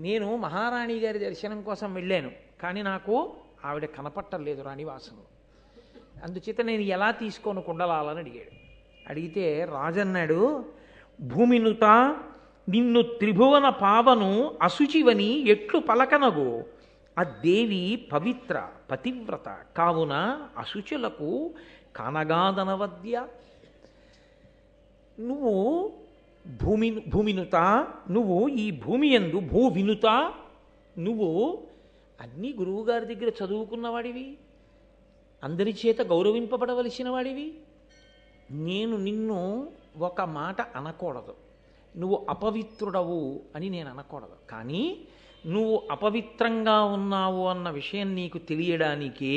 నేను మహారాణి గారి దర్శనం కోసం వెళ్ళాను, కానీ నాకు ఆవిడ కనపట్టలేదు రాణివాసంలో. అందుచేత నేను ఎలా తీసుకోను కుండలాలని అడిగాడు. అడిగితే రాజన్నాడు, భూమినుత నిన్ను త్రిభువన పావను అశుచివని ఎట్లు పలకనగో, ఆ దేవి పవిత్ర పతివ్రత కావున అశుచులకు కానగాదనవద్య. నువ్వు భూమినుత, నువ్వు ఈ భూమి యందు భూవినుత, నువ్వు అన్నీ గురువుగారి దగ్గర చదువుకున్నవాడివి, అందరి చేత గౌరవింపబడవలసిన వాడివి. నేను నిన్ను ఒక మాట అనకూడదు, నువ్వు అపవిత్రుడవు అని నేను అనకూడదు. కానీ నువ్వు అపవిత్రంగా ఉన్నావు అన్న విషయం నీకు తెలియడానికే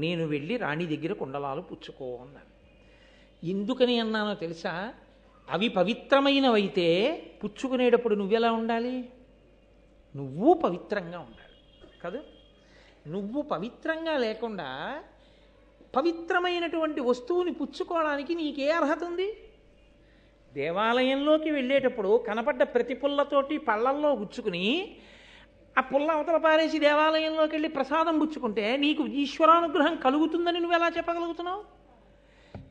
నేను వెళ్ళి రాణి దగ్గర కుండలాలు పుచ్చుకో అన్నాను. ఎందుకని అన్నానో తెలుసా? అవి పవిత్రమైనవైతే పుచ్చుకునేటప్పుడు నువ్వెలా ఉండాలి? నువ్వు పవిత్రంగా ఉండాలి కదా. నువ్వు పవిత్రంగా లేకుండా పవిత్రమైనటువంటి వస్తువుని పుచ్చుకోవడానికి నీకే అర్హత ఉంది? దేవాలయంలోకి వెళ్ళేటప్పుడు కనపడ్డ ప్రతి పుల్లతోటి పళ్ళల్లో గుచ్చుకుని ఆ పుల్ల అవతల పారేసి దేవాలయంలోకి వెళ్ళి ప్రసాదం పుచ్చుకుంటే నీకు ఈశ్వరానుగ్రహం కలుగుతుందని నువ్వు ఎలా చెప్పగలుగుతున్నావు?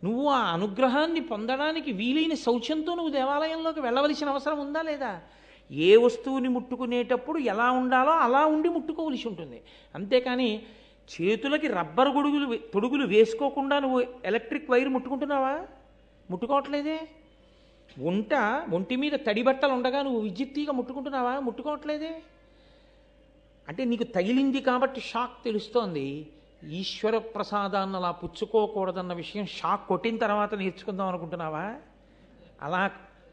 నువ్వు ఆ అనుగ్రహాన్ని పొందడానికి వీలైన శౌచంతో నువ్వు దేవాలయంలోకి వెళ్ళవలసిన అవసరం ఉందా లేదా? ఏ వస్తువుని ముట్టుకునేటప్పుడు ఎలా ఉండాలో అలా ఉండి ముట్టుకోవలసి ఉంటుంది. అంతేకాని చేతులకి రబ్బరు తొడుగులు వేసుకోకుండా నువ్వు ఎలక్ట్రిక్ వైర్ ముట్టుకుంటున్నావా? ముట్టుకోవట్లేదే. ఒంటి మీద తడి బట్టలు ఉండగా నువ్వు విద్యుత్ తీగ ముట్టుకుంటున్నావా? ముట్టుకోవట్లేదే. అంటే నీకు తగిలింది కాబట్టి షాక్ తెలుస్తోంది. ఈశ్వర ప్రసాదాన్ని అలా పుచ్చుకోకూడదన్న విషయం షాక్ కొట్టిన తర్వాత నేర్చుకుందాం అనుకుంటున్నావా? అలా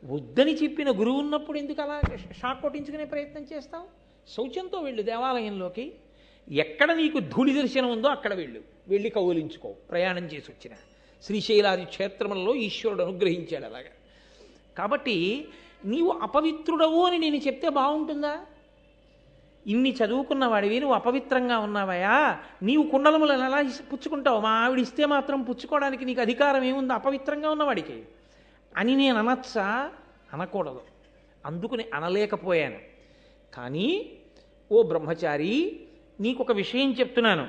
వద్దని చెప్పిన గురువు ఉన్నప్పుడు ఎందుకు అలా షాక్ కొట్టించుకునే ప్రయత్నం చేస్తావు? శౌచంతో వెళ్ళు దేవాలయంలోకి. ఎక్కడ నీకు ధూళి దర్శనం ఉందో అక్కడ వెళ్ళి కౌలించుకో. ప్రయాణం చేసి వచ్చిన శ్రీశైలాది క్షేత్రములలో ఈశ్వరుడు అనుగ్రహించాడు అలాగా. కాబట్టి నీవు అపవిత్రుడవు అని నేను చెప్తే బాగుంటుందా? ఇన్ని చదువుకున్నవాడివి నువ్వు అపవిత్రంగా ఉన్నావయా, నీవు కుండలములను ఎలా పుచ్చుకుంటావు? మా ఆవిడ ఇస్తే మాత్రం పుచ్చుకోవడానికి నీకు అధికారం ఏముంది అపవిత్రంగా ఉన్నవాడికి అని నేను అనొచ్చా? అనకూడదు. అందుకుని అనలేకపోయాను. కానీ ఓ బ్రహ్మచారి, నీకొక విషయం చెప్తున్నాను.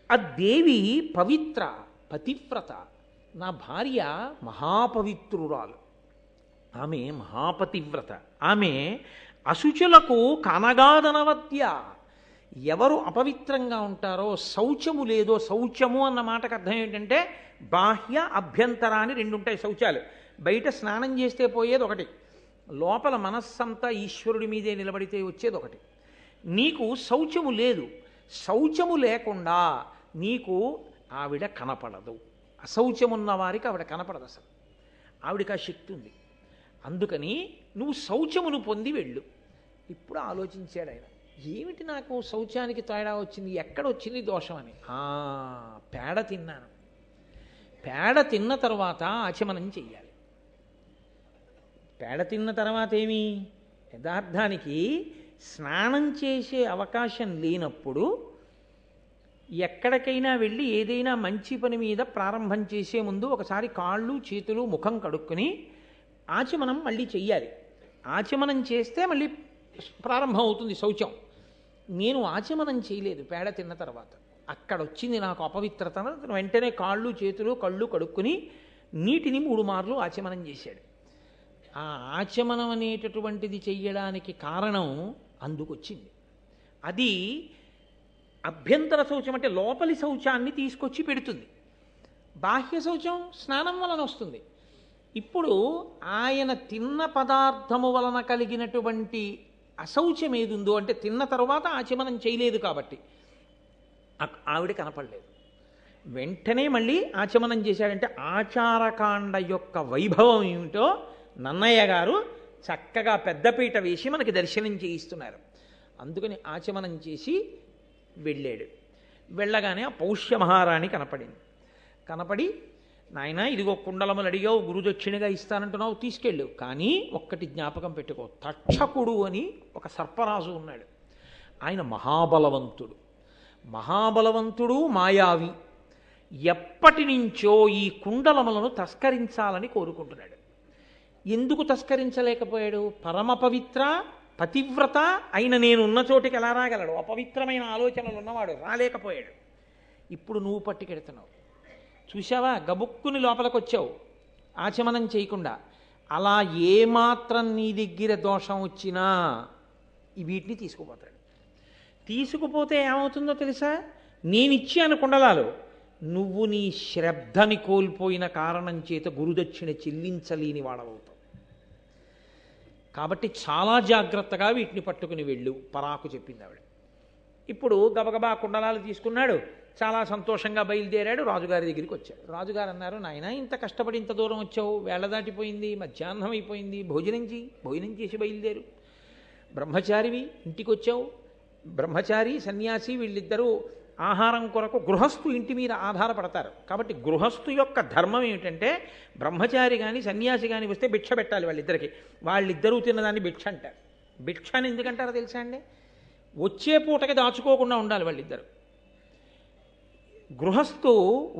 ఆ దేవి పవిత్ర, పతివ్రత. నా భార్య మహాపవిత్రురాలు, ఆమె మహాపతివ్రత. ఆమె అశుచులకు కనగాదనవద్య. ఎవరు అపవిత్రంగా ఉంటారో, శౌచము లేదో, శౌచము అన్న మాటకు అర్థం ఏంటంటే బాహ్య అభ్యంతర అని రెండు ఉంటాయి శౌచాలు. బయట స్నానం చేస్తే పోయేది ఒకటి, లోపల మనస్సంతా ఈశ్వరుడి మీదే నిలబడితే వచ్చేది ఒకటి. నీకు శౌచము లేదు. శౌచము లేకుండా నీకు ఆవిడ కనపడదు. అశౌచమున్న వారికి ఆవిడ కనపడదు. అసలు ఆవిడికి ఆ శక్తి ఉంది. అందుకని నువ్వు శౌచమును పొంది వెళ్ళు. ఇప్పుడు ఆలోచించాడు ఆయన, ఏమిటి నాకు శౌచానికి తేడా వచ్చింది, ఎక్కడ వచ్చింది దోషం అని. పేడ తిన్నాను. పేడ తిన్న తర్వాత ఆచమనం చెయ్యాలి. పేడ తిన్న తర్వాత ఏమి, యథార్థానికి స్నానం చేసే అవకాశం లేనప్పుడు ఎక్కడికైనా వెళ్ళి ఏదైనా మంచి పని మీద ప్రారంభం చేసే ముందు ఒకసారి కాళ్ళు చేతులు ముఖం కడుక్కుని ఆచమనం మళ్ళీ చెయ్యాలి. ఆచమనం చేస్తే మళ్ళీ ప్రారంభం అవుతుంది శౌచం. నేను ఆచమనం చేయలేదు పేడ తిన్న తర్వాత. అక్కడ వచ్చింది నాకు అపవిత్రత. వెంటనే కాళ్ళు చేతులు కళ్ళు కడుక్కుని నీటిని 3 మార్లు ఆచమనం చేశాడు. ఆ ఆచమనం అనేటటువంటిది చెయ్యడానికి కారణం అందుకొచ్చింది. అది అభ్యంతర శౌచం అంటే లోపలి శౌచాన్ని తీసుకొచ్చి పెడుతుంది. బాహ్య శౌచం స్నానం వలన వస్తుంది. ఇప్పుడు ఆయన తిన్న పదార్థము వలన కలిగినటువంటి అశౌచం ఏదుందో అంటే తిన్న తర్వాత ఆచమనం చేయలేదు కాబట్టి ఆవిడ కనపడలేదు. వెంటనే మళ్ళీ ఆచమనం చేశాడంటే ఆచారకాండ యొక్క వైభవం ఏమిటో నన్నయ్య గారు చక్కగా పెద్దపీట వేసి మనకి దర్శనం చేయిస్తున్నారు. అందుకని ఆచమనం చేసి వెళ్ళాడు. వెళ్ళగానే ఆ పౌష్య మహారాణి కనపడి, నాయన ఇదిగో కుండలములు అడిగావు, గురుదక్షిణగా ఇస్తానంటున్నావు, తీసుకెళ్ళు. కానీ ఒక్కటి జ్ఞాపకం పెట్టుకో, తక్షకుడు అని ఒక సర్పరాజు ఉన్నాడు. ఆయన మహాబలవంతుడు మాయావి. ఎప్పటి నుంచో ఈ కుండలములను తస్కరించాలని కోరుకుంటున్నాడు. ఎందుకు తస్కరించలేకపోయాడు? పరమ పవిత్ర పతివ్రత అయిన నేనున్న చోటికి ఎలా రాగలడు? అపవిత్రమైన ఆలోచనలు ఉన్నవాడు రాలేకపోయాడు. ఇప్పుడు నువ్వు పట్టుకెడుతున్నావు. చూశావా, గబుక్కుని లోపలికి వచ్చావు ఆచమనం చేయకుండా. అలా ఏమాత్రం నీ దగ్గర దోషం వచ్చినా వీటిని తీసుకుపోతాడు. తీసుకుపోతే ఏమవుతుందో తెలుసా? నేనిచ్చాను కుండలాలు, నువ్వు నీ శ్రద్ధని కోల్పోయిన కారణం చేత గురుదక్షిణ చెల్లించలేని వాడవుతావు. కాబట్టి చాలా జాగ్రత్తగా వీటిని పట్టుకుని వెళ్ళు పరాకు చెప్పింది ఆవిడ. ఇప్పుడు గబగబా కుండలాలు తీసుకున్నాడు, చాలా సంతోషంగా బయలుదేరాడు. రాజుగారి దగ్గరికి వచ్చాడు. రాజుగారు అన్నారు, నాయన ఇంత కష్టపడి ఇంత దూరం వచ్చావు, వేళ దాటిపోయింది, మధ్యాహ్నం అయిపోయింది, భోజనం చేసి బయలుదేరు. బ్రహ్మచారివి, ఇంటికి వచ్చావు. బ్రహ్మచారి సన్యాసి వీళ్ళిద్దరూ ఆహారం కొరకు గృహస్థు ఇంటి మీద ఆధారపడతారు. కాబట్టి గృహస్థు యొక్క ధర్మం ఏమిటంటే బ్రహ్మచారి కానీ సన్యాసి కానీ వస్తే భిక్ష పెట్టాలి వాళ్ళిద్దరికి. వాళ్ళిద్దరూ తిన్నదాన్ని భిక్ష అంటారు. భిక్ష అని ఎందుకంటారో తెలుసా అండి? వచ్చే పూటకి దాచుకోకుండా ఉండాలి వాళ్ళిద్దరు. గృహస్థు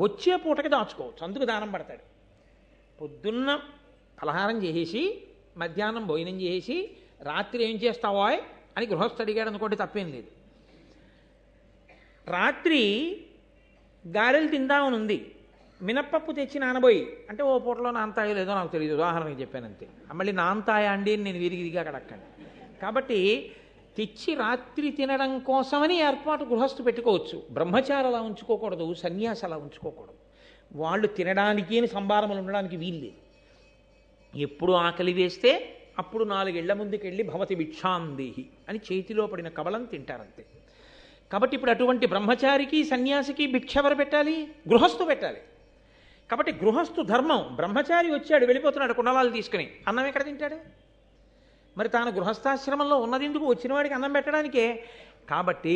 వచ్చే పూటకి దాచుకోవచ్చు, అందుకు దానం పడతాడు. పొద్దున్న పలహారం చేసేసి మధ్యాహ్నం భోజనం చేసి రాత్రి ఏం చేస్తావో అని గృహస్థు అడిగాడు అనుకోండి, తప్పేం లేదు. రాత్రి గారెలు తిందామని ఉంది, మినప్పప్పు తెచ్చి నానబోయి అంటే ఓ పూటలో నానతాయో లేదో నాకు తెలియదు, ఉదాహరణకి చెప్పానంతే. మళ్ళీ నానతాయా అండి అని నేను విరిగిరిగా అక్కడక్కండి. కాబట్టి తెచ్చి రాత్రి తినడం కోసమని ఏర్పాటు గృహస్థు పెట్టుకోవచ్చు. బ్రహ్మచారి అలా ఉంచుకోకూడదు, సన్యాసి అలా ఉంచుకోకూడదు. వాళ్ళు తినడానికి అని సంభారములు ఉండడానికి వీల్లేదు. ఎప్పుడు ఆకలి వేస్తే అప్పుడు 4 ఇళ్ల ముందుకెళ్ళి భవతి భిక్షాందేహి అని చేతిలో పడిన కబలం తింటారంతే. కాబట్టి ఇప్పుడు అటువంటి బ్రహ్మచారికి సన్యాసికి భిక్ష ఎవరు పెట్టాలి? గృహస్థు పెట్టాలి. కాబట్టి గృహస్థు ధర్మం. బ్రహ్మచారి వచ్చాడు, వెళ్ళిపోతున్నాడు కుండలాలు తీసుకుని, అన్నం ఎక్కడ తింటాడు? మరి తాను గృహస్థాశ్రమంలో ఉన్నదెందుకు? వచ్చిన వాడికి అన్నం పెట్టడానికే. కాబట్టి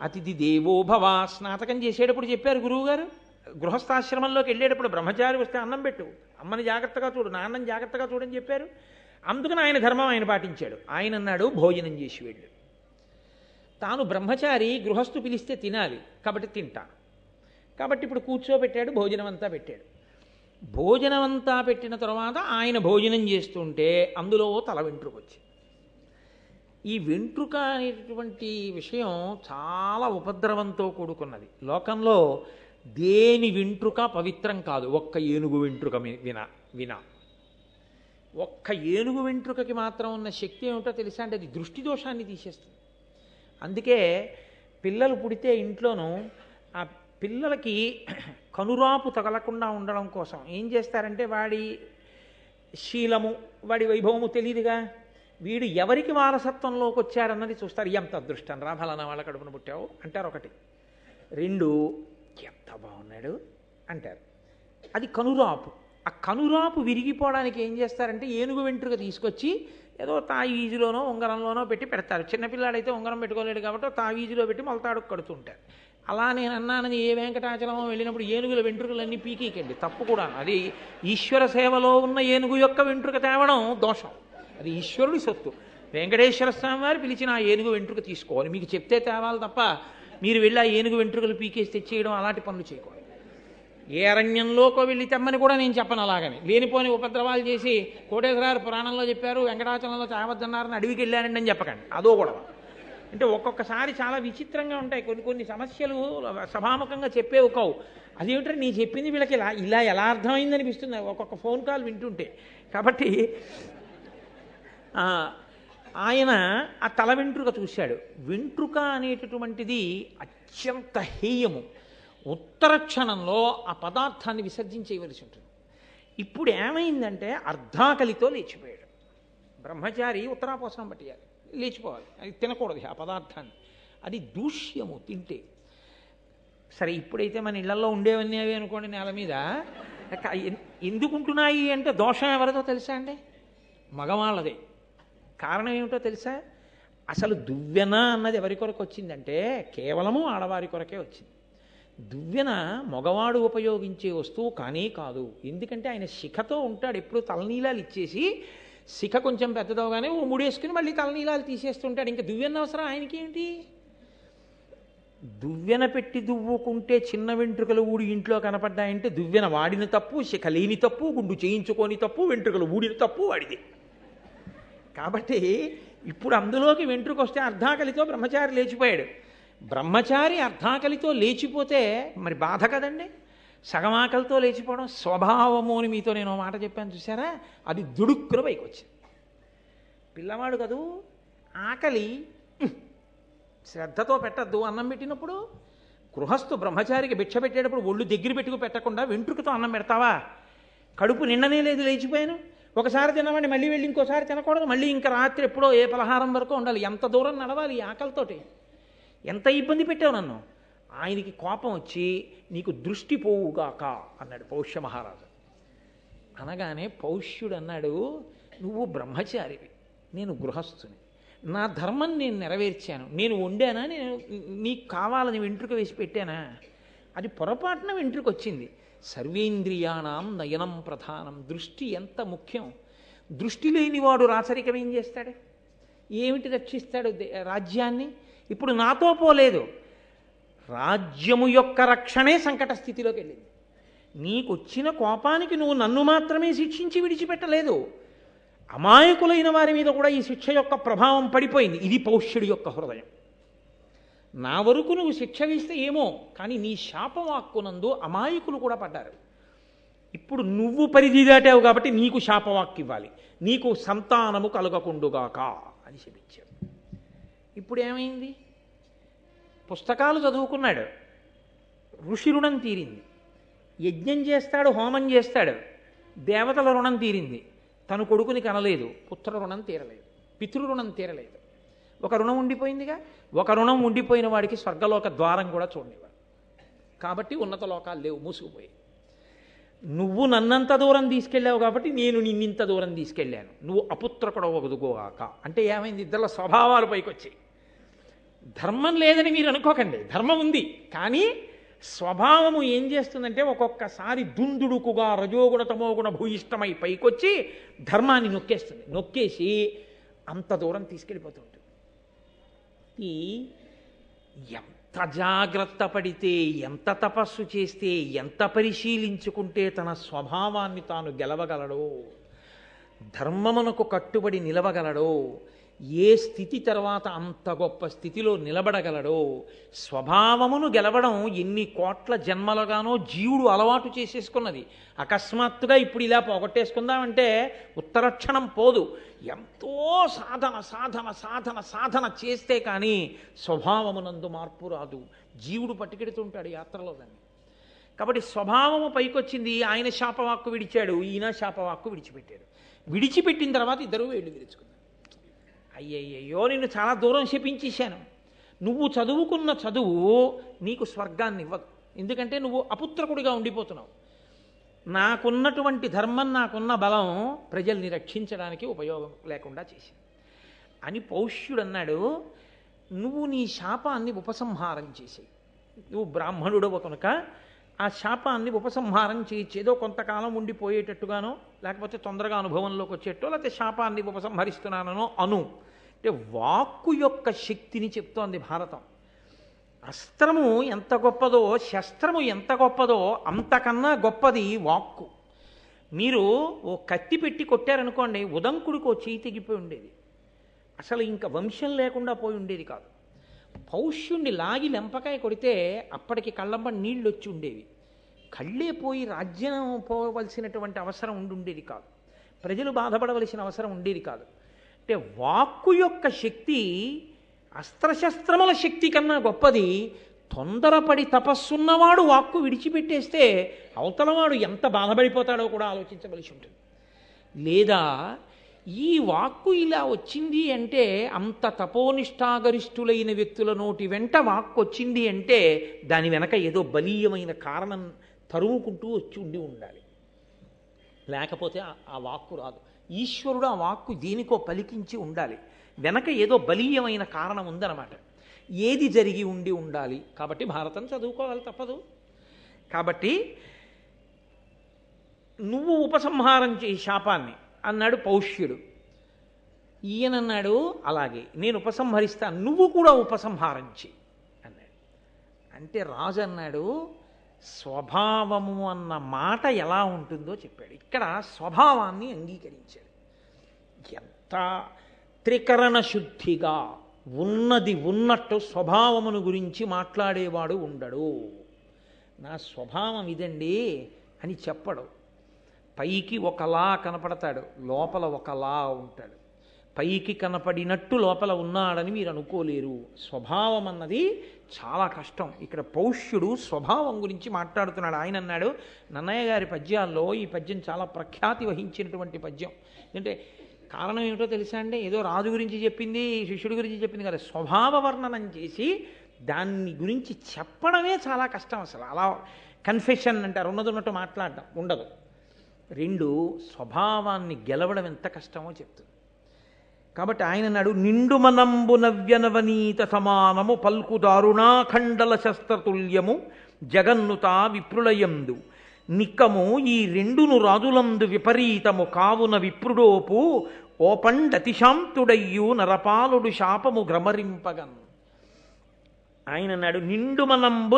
అతిథి దేవో భవ స్నాతకం చేసేటప్పుడు చెప్పారు గురువుగారు. గృహస్థాశ్రమంలోకి వెళ్ళేటప్పుడు బ్రహ్మచారి వస్తే అన్నం పెట్టు, అమ్మని జాగ్రత్తగా చూడు, నాన్నని జాగ్రత్తగా చూడని చెప్పారు. అందుకని ఆయన ధర్మం ఆయన పాటించాడు. ఆయన అన్నాడు భోజనం చేసి వెళ్ళు. తాను బ్రహ్మచారి, గృహస్థు పిలిస్తే తినాలి కాబట్టి తింటాను. కాబట్టి ఇప్పుడు కూర్చోబెట్టాడు, భోజనం అంతా పెట్టాడు. భోజనం అంతా పెట్టిన తర్వాత ఆయన భోజనం చేస్తుంటే అందులో తల వెంట్రుక వచ్చింది. ఈ వెంట్రుక అనేటటువంటి విషయం చాలా ఉపద్రవంతో కూడుకున్నది. లోకంలో దేని వెంట్రుక పవిత్రం కాదు, ఒక్క ఏనుగు వెంట్రుక వినా. ఒక్క ఏనుగు వెంట్రుకకి మాత్రం ఉన్న శక్తి ఏమిటో తెలుసా అంటే అది దృష్టి దోషాన్ని తీసేస్తుంది. అందుకే పిల్లలు పుడితే ఇంట్లోనూ ఆ పిల్లలకి కనురాపు తగలకుండా ఉండడం కోసం ఏం చేస్తారంటే వాడి శీలము, వాడి వైభవము తెలియదుగా, వీడు ఎవరికి వారసత్వంలోకి వచ్చారన్నది చూస్తారు. ఎంత అదృష్టం రా, ఫలానా వాళ్ళ కడుపున పుట్టావు అంటారు ఒకటి. రెండు, ఎంత బాగున్నాడు అంటారు. అది కనురాపు. ఆ కనురాపు విరిగిపోవడానికి ఏం చేస్తారంటే ఏనుగు వెంట్రుక తీసుకొచ్చి ఏదో తావీజులోనో ఉంగరంలోనో పెట్టి పెడతారు. చిన్నపిల్లాడైతే ఉంగరం పెట్టుకోలేడు కాబట్టి తావీజులో పెట్టి మొలతాడుకు కడుతుంటారు. అలా నేను అన్నానని ఏ వెంకటాచలమో వెళ్ళినప్పుడు ఏనుగుల వెంట్రుకలన్నీ పీకేకండి, తప్పు కూడా. అది ఈశ్వర సేవలో ఉన్న ఏనుగు యొక్క వెంట్రుక తేవడం దోషం, అది ఈశ్వరుడి సొత్తు. వెంకటేశ్వర స్వామి వారు పిలిచిన ఆ ఏనుగు వెంట్రుక తీసుకోవాలి, మీకు చెప్తే తేవాలి తప్ప మీరు వెళ్ళి ఆ ఏనుగు వెంట్రుకలు పీకేసి తెచ్చేయడం అలాంటి పనులు చేయకూడదు. ఏ అరణ్యంలోకో వెళ్ళి తెమ్మని కూడా నేను చెప్పను. అలాగని లేనిపోని ఉపద్రవాలు చేసి కోటేశ్వరారు పురాణంలో చెప్పారు వెంకటాచలంలో చావద్దన్నారని అడవికి వెళ్ళానండి అని చెప్పకండి, అదో గొడవ. అంటే ఒక్కొక్కసారి చాలా విచిత్రంగా ఉంటాయి కొన్ని సమస్యలు, సభాముఖంగా చెప్పేవి కావు. అదేమిటంటే నీ చెప్పింది వీళ్ళకి ఇలా ఎలా అర్థమైంది అనిపిస్తుంది ఒక్కొక్క ఫోన్ కాల్ వింటుంటే. కాబట్టి ఆయన ఆ తల వెంట్రుక చూశాడు. వెంట్రుక అనేటటువంటిది అత్యంత హేయము. ఉత్తర క్షణంలో ఆ పదార్థాన్ని విసర్జించేయవలసి ఉంటుంది. ఇప్పుడు ఏమైందంటే అర్ధాకలితో లేచిపోయాడు బ్రహ్మచారి. ఉత్తరాపోసనం పట్టేయాలి, లేచిపోవాలి, అది తినకూడదు ఆ పదార్థాన్ని, అది దూష్యము తింటే. సరే ఇప్పుడైతే మన ఇళ్లలో ఉండేవన్నీ అవి అనుకోండి నేల మీద. ఎందుకుంటున్నాయి అంటే దోషం ఎవరిదో తెలుసా అండి? మగవాళ్ళదే. కారణం ఏమిటో తెలుసా? అసలు దువ్వెన అన్నది ఎవరి కొరకు వచ్చిందంటే కేవలము ఆడవారి కొరకే వచ్చింది. దువ్వెన మగవాడు ఉపయోగించే వస్తువు కానీ కాదు. ఎందుకంటే ఆయన శిఖతో ఉంటాడు, ఎప్పుడు తలనీలాలు ఇచ్చేసి శిఖ కొంచెం పెద్దదవగానే ఓ ముడేసుకుని మళ్ళీ తలనీలాలు తీసేస్తుంటాడు. ఇంకా దువ్వెన అవసరం ఆయనకి ఏంటి? దువ్వెన పెట్టి దువ్వుకుంటే చిన్న వెంట్రుకలు ఊడి ఇంట్లో కనపడ్డాయంటే దువ్వెన వాడిన తప్పు, శిఖ లేని తప్పు, గుండు చేయించుకొని తప్పు, వెంట్రుకలు ఊడిన తప్పు వాడిది. కాబట్టి ఇప్పుడు అందులోకి వెంట్రుక వస్తే అర్ధాకలితో బ్రహ్మచారి లేచిపోయాడు. బ్రహ్మచారి అర్ధాకలితో లేచిపోతే మరి బాధ కదండి. సగమాకలితో లేచిపోవడం స్వభావము అని మీతో నేను మాట చెప్పాను చూసారా, అది దుడుక్కున పైకి వచ్చింది. పిల్లవాడు కదూ, ఆకలి శ్రద్ధతో పెట్టద్దు. అన్నం పెట్టినప్పుడు గృహస్థు బ్రహ్మచారికి భిక్ష పెట్టేటప్పుడు ఒళ్ళు దగ్గర పెట్టుకు పెట్టకుండా వెంట్రుకతో అన్నం పెడతావా? కడుపు నిండనే లేదు, లేచిపోయాను. ఒకసారి తినమండి, మళ్ళీ వెళ్ళి ఇంకోసారి తినకూడదు, మళ్ళీ ఇంకా రాత్రి ఎప్పుడో ఏ పలహారం వరకు ఉండాలి. ఎంత దూరం నడవాలి ఆకలితోటి? ఎంత ఇబ్బంది పెట్టావు నన్ను. ఆయనకి కోపం వచ్చి నీకు దృష్టి పోవుగాక అన్నాడు పౌష్య మహారాజు. అనగానే పౌష్యుడు అన్నాడు, నువ్వు బ్రహ్మచారివి, నేను గృహస్థుని, నా ధర్మం నేను నెరవేర్చాను. నేను వండానా? నేను నీకు కావాలని వెంట్రుక వేసి పెట్టానా? అది పొరపాటున వెంట్రుక వచ్చింది. సర్వేంద్రియాణం నయనం ప్రధానం. దృష్టి ఎంత ముఖ్యం. దృష్టి లేనివాడు రాచరికం ఏం చేస్తాడు? ఏమిటి రక్షిస్తాడు రాజ్యాన్ని? ఇప్పుడు నాతో పోలేదు. రాజ్యము యొక్క రక్షణే సంకట స్థితిలోకి వెళ్ళింది. నీకు వచ్చిన కోపానికి నువ్వు నన్ను మాత్రమే శిక్షించి విడిచిపెట్టలేదు, అమాయకులైన వారి మీద కూడా ఈ శిక్ష యొక్క ప్రభావం పడిపోయింది. ఇది పౌష్యుడి యొక్క హృదయం. నా వరకు నువ్వు శిక్ష వేస్తే ఏమో, కానీ నీ శాపవాక్కునందు అమాయకులు కూడా పడ్డారు. ఇప్పుడు నువ్వు పరిధి దాటావు కాబట్టి నీకు శాపవాక్కు ఇవ్వాలి, నీకు సంతానము కలగకుండుగాక అని శపించాడు. ఇప్పుడు ఏమైంది? పుస్తకాలు చదువుకున్నాడు, ఋషి రుణం తీరింది. యజ్ఞం చేస్తాడు, హోమం చేస్తాడు, దేవతల రుణం తీరింది. తను కొడుకుని కనలేదు, పుత్ర రుణం తీరలేదు, పితృ రుణం తీరలేదు. ఒక రుణం ఉండిపోయిందిగా. ఒక రుణం ఉండిపోయిన వాడికి స్వర్గలోక ద్వారం కూడా చూడనివ్వరు. కాబట్టి ఉన్నత లోకాలు లేవు, మూసుకుపోయి. నువ్వు నన్నంత దూరం తీసుకెళ్ళావు కాబట్టి నేను నిన్నింత దూరం తీసుకెళ్ళాను, నువ్వు అపుత్రకుడవదుగోగాక. అంటే ఏమైంది? ఇద్దరు స్వభావాలు పైకొచ్చాయి. ధర్మం లేదని మీరు అనుకోకండి, ధర్మం ఉంది. కానీ స్వభావము ఏం చేస్తుందంటే ఒక్కొక్కసారి దుందుడుకుగా రజోగుణ తమోగుణ భూయిష్టమై పైకొచ్చి ధర్మాన్ని నొక్కేస్తుంది. నొక్కేసి అంత దూరం తీసుకెళ్ళిపోతుంటుంది. ఈ ఎంత జాగ్రత్త పడితే, ఎంత తపస్సు చేస్తే, ఎంత పరిశీలించుకుంటే తన స్వభావాన్ని తాను గెలవగలడో, ధర్మమునకు కట్టుబడి నిలవగలడో, ఏ స్థితి తర్వాత అంత గొప్ప స్థితిలో నిలబడగలడో. స్వభావమును గెలవడం ఎన్ని కోట్ల జన్మలుగానో జీవుడు అలవాటు చేసేసుకున్నది. అకస్మాత్తుగా ఇప్పుడు ఇలా పోగొట్టేసుకుందామంటే ఉత్తరక్షణం పోదు. ఎంతో సాధన సాధన సాధన సాధన చేస్తే కానీ స్వభావమునందు మార్పు రాదు. జీవుడు పట్టుకెడుతుంటాడు యాత్రలో దాన్ని. కాబట్టి స్వభావము పైకొచ్చింది. ఆయన శాపవాక్కు విడిచాడు, ఈయన శాపవాక్కు విడిచిపెట్టాడు. విడిచిపెట్టిన తర్వాత ఇద్దరు వేళ్ళు విరుచుకున్నారు. అయ్యయ్యో, నిన్ను చాలా దూరం శపించేశాను. నువ్వు చదువుకున్న చదువు నీకు స్వర్గాన్ని ఇవ్వదు. ఎందుకంటే నువ్వు అపుత్రకుడిగా ఉండిపోతున్నావు. నాకున్నటువంటి ధర్మం, నాకున్న బలం ప్రజల్ని రక్షించడానికి ఉపయోగం లేకుండా చేసింది అని పౌష్యుడు అన్నాడు. నువ్వు నీ శాపాన్ని ఉపసంహారం చేసేయి. నువ్వు బ్రాహ్మణుడవు కనుక ఆ శాపాన్ని ఉపసంహారం చేయొచ్చు. ఏదో కొంతకాలం ఉండిపోయేటట్టుగానో, లేకపోతే తొందరగా అనుభవంలోకి వచ్చేటో, లేకపోతే శాపాన్ని ఉపసంహరిస్తున్నానో అను. అంటే వాక్కు యొక్క శక్తిని చెప్తోంది భారతం. అస్త్రము ఎంత గొప్పదో, శస్త్రము ఎంత గొప్పదో అంతకన్నా గొప్పది వాక్కు. మీరు ఓ కత్తి పెట్టి కొట్టారనుకోండి, ఉదంకుడికి ఓ చేయి తెగిపోయి ఉండేది, అసలు ఇంకా వంశం లేకుండా పోయి ఉండేది కాదు. పౌష్యుణ్ణి లాగి లెంపకాయ కొడితే అప్పటికి కళ్ళంబ నీళ్ళు వచ్చి ఉండేవి. కళ్ళే పోయి రాజ్యం పోవలసినటువంటి అవసరం ఉండేది కాదు. ప్రజలు బాధపడవలసిన అవసరం ఉండేది కాదు. అంటే వాక్కు యొక్క శక్తి అస్త్రశస్త్రముల శక్తి కన్నా గొప్పది. తొందరపడి తపస్సున్నవాడు వాక్కు విడిచిపెట్టేస్తే అవతలవాడు ఎంత బాధపడిపోతాడో కూడా ఆలోచించవలసి ఉంటుంది. లేదా ఈ వాక్కు ఇలా వచ్చింది అంటే, అంత తపోనిష్టాగరిష్ఠులైన వ్యక్తుల నోటి వెంట వాక్కు వచ్చింది అంటే దాని వెనక ఏదో బలీయమైన కారణం తరుముకుంటూ వచ్చి ఉండాలి. లేకపోతే ఆ వాక్కు రాదు. ఈశ్వరుడు ఆ వాక్కు దేనికో పలికించి ఉండాలి. వెనక ఏదో బలీయమైన కారణం ఉందన్నమాట. ఏది జరిగి ఉండాలి. కాబట్టి భారతం చదువుకోవాలి, తప్పదు. కాబట్టి నువ్వు ఉపసంహారం చేయి శాపాన్ని అన్నాడు పౌష్యుడు. ఈయనన్నాడు, అలాగే నేను ఉపసంహరిస్తాను, నువ్వు కూడా ఉపసంహారం చెయ్యి అన్నాడు. అంటే రాజు అన్నాడు, స్వభావము అన్న మాట ఎలా ఉంటుందో చెప్పాడు. ఇక్కడ స్వభావాన్ని అంగీకరించాడు. ఎంత త్రికరణ శుద్ధిగా ఉన్నది ఉన్నట్టు స్వభావమును గురించి మాట్లాడేవాడు ఉండడు. నా స్వభావం ఇదండి అని చెప్పడు. పైకి ఒకలా కనపడతాడు, లోపల ఒకలా ఉంటాడు. పైకి కనపడినట్టు లోపల ఉన్నాడని మీరు అనుకోలేరు. స్వభావం అన్నది చాలా కష్టం. ఇక్కడ పౌష్యుడు స్వభావం గురించి మాట్లాడుతున్నాడు. ఆయన అన్నాడు, నన్నయ్య గారి పద్యాల్లో ఈ పద్యం చాలా ప్రఖ్యాతి వహించినటువంటి పద్యం. అంటే కారణం ఏమిటో తెలుసా అండి? ఏదో రాజు గురించి చెప్పింది, శిష్యుడి గురించి చెప్పింది కదా, స్వభావ వర్ణనం చేసి దాన్ని గురించి చెప్పడమే చాలా కష్టం. అసలు అలా కన్ఫెషన్ అంటారు, ఉన్నట్టు మాట్లాడడం ఉండదు. రెండు, స్వభావాన్ని గెలవడం ఎంత కష్టమో చెప్తుంది. కాబట్టి ఆయన నాడు, నిండు మనంబు నవ్యనవనీత సమానము పల్కు దారుణాఖండల శస్త్రతుల్యము జగన్నుత విప్రులయందు నిక్కము ఈ రెండును రాజులందు విపరీతము కావున విప్రుడోపు ఓపండతిశాంతుడయ్యు నరపాలుడు శాపము గ్రమరింపగన్. ఆయన నాడు, నిండు మనంబు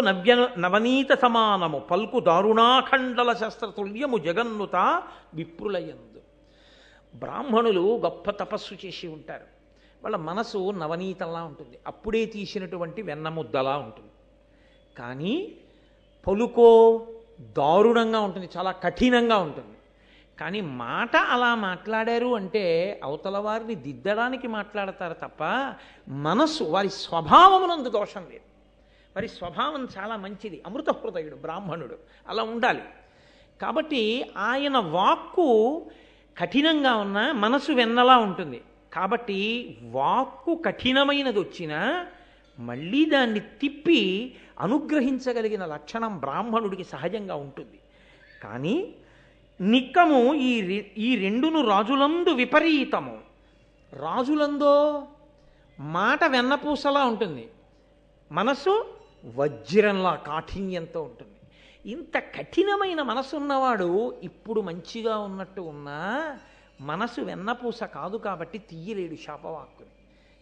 నవనీత సమానము పల్కు దారుణాఖండల శస్త్రతుల్యము జగన్నుత విప్రులయందు. బ్రాహ్మణులు గొప్ప తపస్సు చేసి ఉంటారు. వాళ్ళ మనసు నవనీతంలా ఉంటుంది, అప్పుడే తీసినటువంటి వెన్నముద్దలా ఉంటుంది. కానీ పలుకో దారుణంగా ఉంటుంది, చాలా కఠినంగా ఉంటుంది. కానీ మాట అలా మాట్లాడారు అంటే అవతల వారిని దిద్దడానికి మాట్లాడతారు తప్ప మనస్సు, వారి స్వభావమునందు దోషం లేదు. వారి స్వభావం చాలా మంచిది. అమృత హృదయుడు బ్రాహ్మణుడు, అలా ఉండాలి. కాబట్టి ఆయన వాక్కు కఠినంగా ఉన్న మనసు వెన్నలా ఉంటుంది. కాబట్టి వాక్కు కఠినమైనది వచ్చినా మళ్ళీ దాన్ని తిప్పి అనుగ్రహించగలిగిన లక్షణం బ్రాహ్మణుడికి సహజంగా ఉంటుంది. కానీ నిక్కము ఈ రెండును రాజులందు విపరీతము. రాజులందో మాట వెన్నపూసలా ఉంటుంది, మనసు వజ్రంలా కాఠిన్యంతో ఉంటుంది. ఇంత కఠినమైన మనసు ఉన్నవాడు ఇప్పుడు మంచిగా ఉన్నట్టు ఉన్నా మనసు వెన్నపూస కాదు కాబట్టి తీయలేడు శాపవాక్కుని.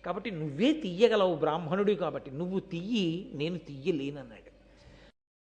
కాబట్టి నువ్వే తీయగలవు బ్రాహ్మణుడు కాబట్టి నువ్వు తీయి, నేను తీయలేనన్నాడు.